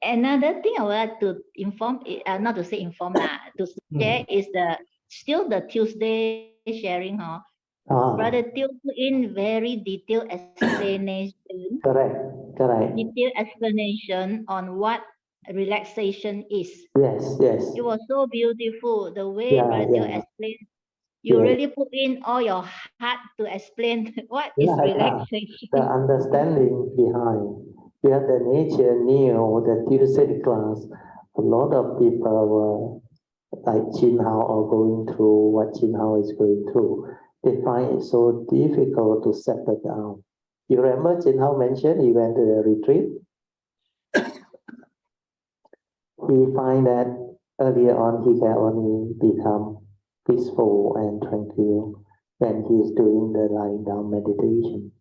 Speaker 3: Another thing I would like to inform, not to say inform, to share is still the Tuesday sharing, Brother Teo put in very detailed explanation.
Speaker 1: Correct.
Speaker 3: Detailed explanation on what relaxation is.
Speaker 1: Yes.
Speaker 3: It was so beautiful the way Brother Teo explained. You really put in all your heart to explain what is relaxation.
Speaker 1: The understanding behind. Because the nature knew the Tuesday class, a lot of people were like Chin Hao are going through what Chin Hao is going through. They find it so difficult to settle down. You remember Chin Hao mentioned he went to the retreat? He find that earlier on he can only become peaceful and tranquil when he's doing the lying down meditation.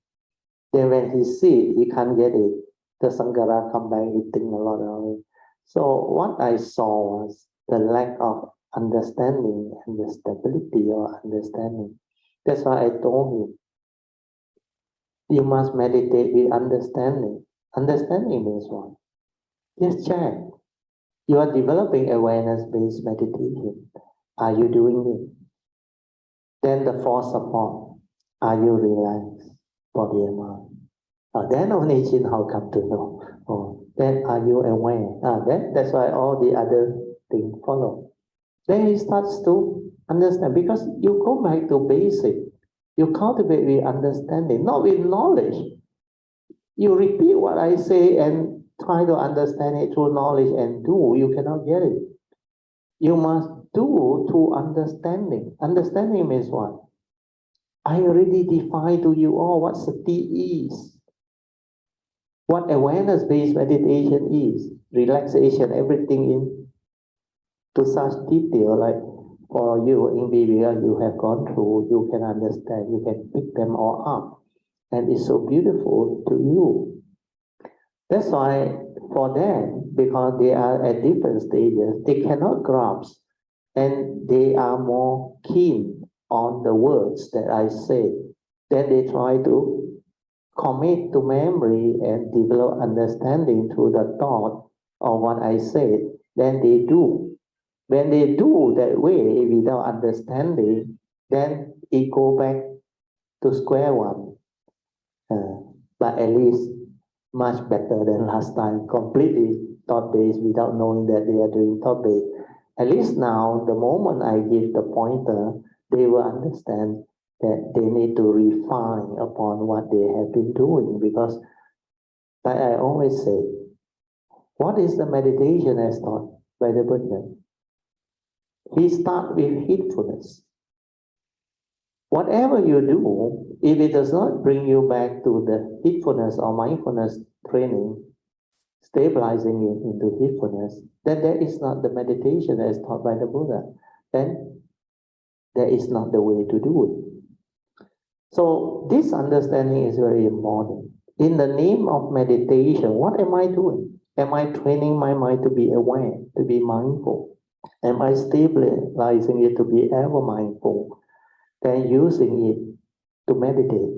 Speaker 1: Then when he see he can't get it, the Sanghara come back eating a lot of it. So what I saw was the lack of understanding and the stability of understanding. That's why I told him, you must meditate with understanding. Understanding means what? Just check. You are developing awareness-based meditation. Are you doing it? Then the fourth support. Are you relaxed, body and mind? Then only Chin Hao come to know. Then are you aware? That's why all the other things follow. Then he starts to understand because you go back to basic. You cultivate with understanding, not with knowledge. You repeat what I say and try to understand it through knowledge and do. You cannot get it. You must do through understanding. Understanding means what? I already defined to you all what sati is. What awareness-based meditation is. Relaxation, everything in to such detail, like for you in BBL, you have gone through, you can understand, you can pick them all up. And it's so beautiful to you. That's why for them, because they are at different stages, they cannot grasp and they are more keen on the words that I say. Then they try to commit to memory and develop understanding through the thought of what I said. Then they do. When they do that way without understanding, then it go back to square one. But at least much better than last time, completely thought-based without knowing that they are doing thought-based. At least now, the moment I give the pointer, they will understand that they need to refine upon what they have been doing because, like I always say, what is the meditation as taught by the Buddha? He starts with heedfulness. Whatever you do, if it does not bring you back to the heedfulness or mindfulness training, stabilizing it into heedfulness, then that is not the meditation as taught by the Buddha. Then that is not the way to do it. So this understanding is very important. In the name of meditation, what am I doing? Am I training my mind to be aware, to be mindful? Am I stabilizing it to be ever mindful? Then using it to meditate.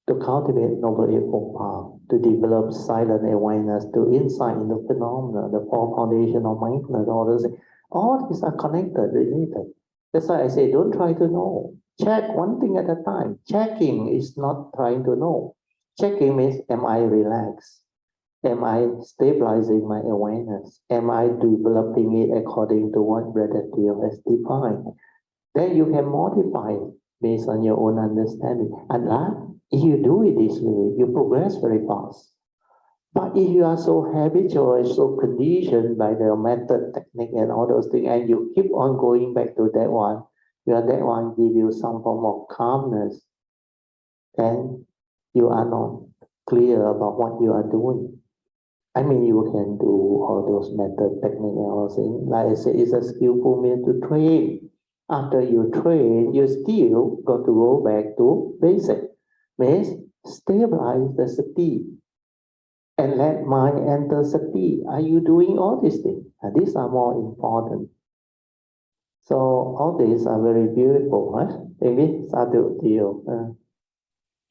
Speaker 1: to cultivate noble eightfold path, to develop silent awareness, to insight into phenomena, the four foundation of mindfulness, all these are connected, related. That's why I say, don't try to know. Check one thing at a time. Checking is not trying to know. Checking means, am I relaxed? Am I stabilizing my awareness? Am I developing it according to what Brother Theo has defined? Then you can modify it based on your own understanding. And that, if you do it this way, you progress very fast. But if you are so habitual, so conditioned by the method, technique, and all those things, and you keep on going back to that one, that one give you some form of calmness, then you are not clear about what you are doing. I mean, you can do all those method, technique, and all things. Like I said, it's a skillful means to train. After you train, you still got to go back to basic. Means stabilize the sati and let mind enter sati. Are you doing all these things? And these are more important. So all these are very beautiful, huh? Maybe Sadhu to you.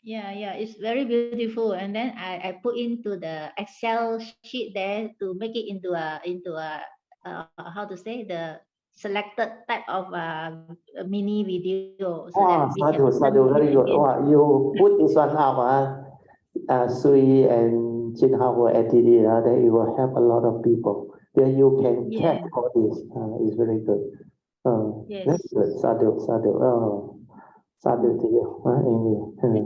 Speaker 3: Yeah, it's very beautiful. And then I put into the Excel sheet there to make it into a how to say, the selected type of a mini video, so that we can
Speaker 1: Sadhu, very good. You put this one up, Sui and Jin Hao will edit it, then it will help a lot of people. Then you can check all this. It's very good.
Speaker 3: Yes.
Speaker 1: That's good. Sadhu. Sadhu to you, Amy.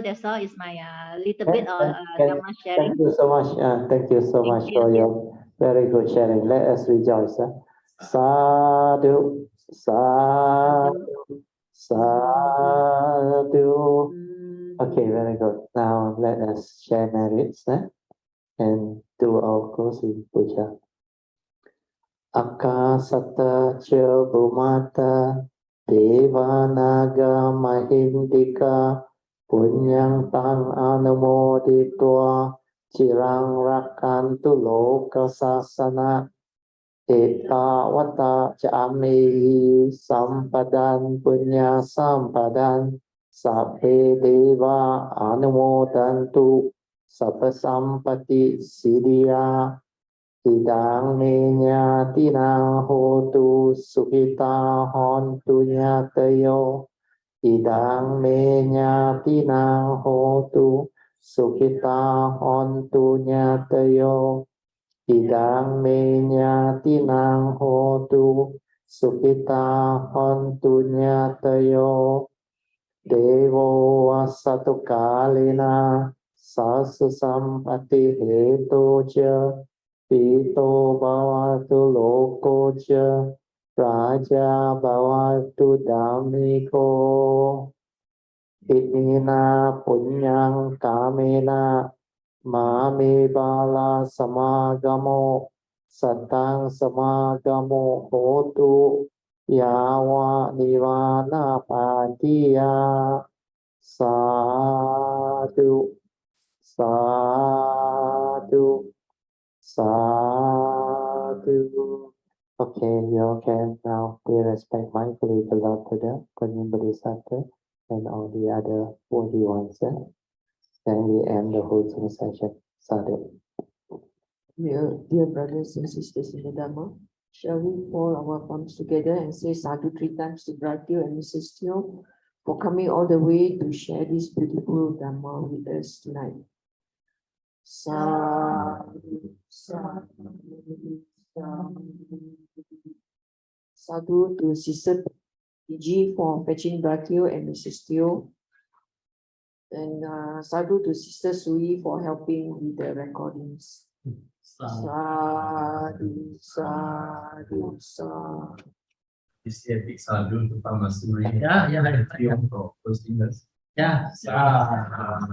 Speaker 3: That's all is my little bit of Dhamma sharing.
Speaker 1: Thank you so much. Thank you so much for your very good sharing. Let us rejoice. Sadhu, sadhu, sadhu. Okay, very good. Now let us share merits and do our closing puja. Akasata cha bhumata devanaga mahindika punyang tang anumoditwa cirang rakantu loka sasana etawata jamihi sampadan punya sampadan sabbe deva anumodantu sabba sampati siddhya idang menya tinang hotu sukita hontu nyatayo idang menya tinang hotu sukita hontu nyatayo idang menya tinang hotu sukita hontu nyatayo devo wasatu kalina sasu sampati hetu cha Pito bhavatu loko cha raja bhavatu dhammiko Idina punyang kamena mame bala samagamo satang samagamo hotu yawa nivana patiya sadhu sadhu Sadhu. Okay, you can now pay respect mindfully to Lord Buddha, Kuan Bodhisattva, and all the other worthy ones. Then we end the whole session. Sadhu.
Speaker 4: Dear brothers and sisters in the Dhamma, shall we fold our palms together and say Sadhu 3 times to Bratio and Mrs. Teo for coming all the way to share this beautiful Dhamma with us tonight. Sadhu, sadhu, sadhu. Sadhu to Sister PG for fetching Bratio and Mrs. Teo. And sadhu to Sister Sui for helping with the recordings. Sadhu, sadhu, sadhu.
Speaker 5: Is a big sadhu to Pamasuri. Yeah, for hosting us. Yeah. Sadhu.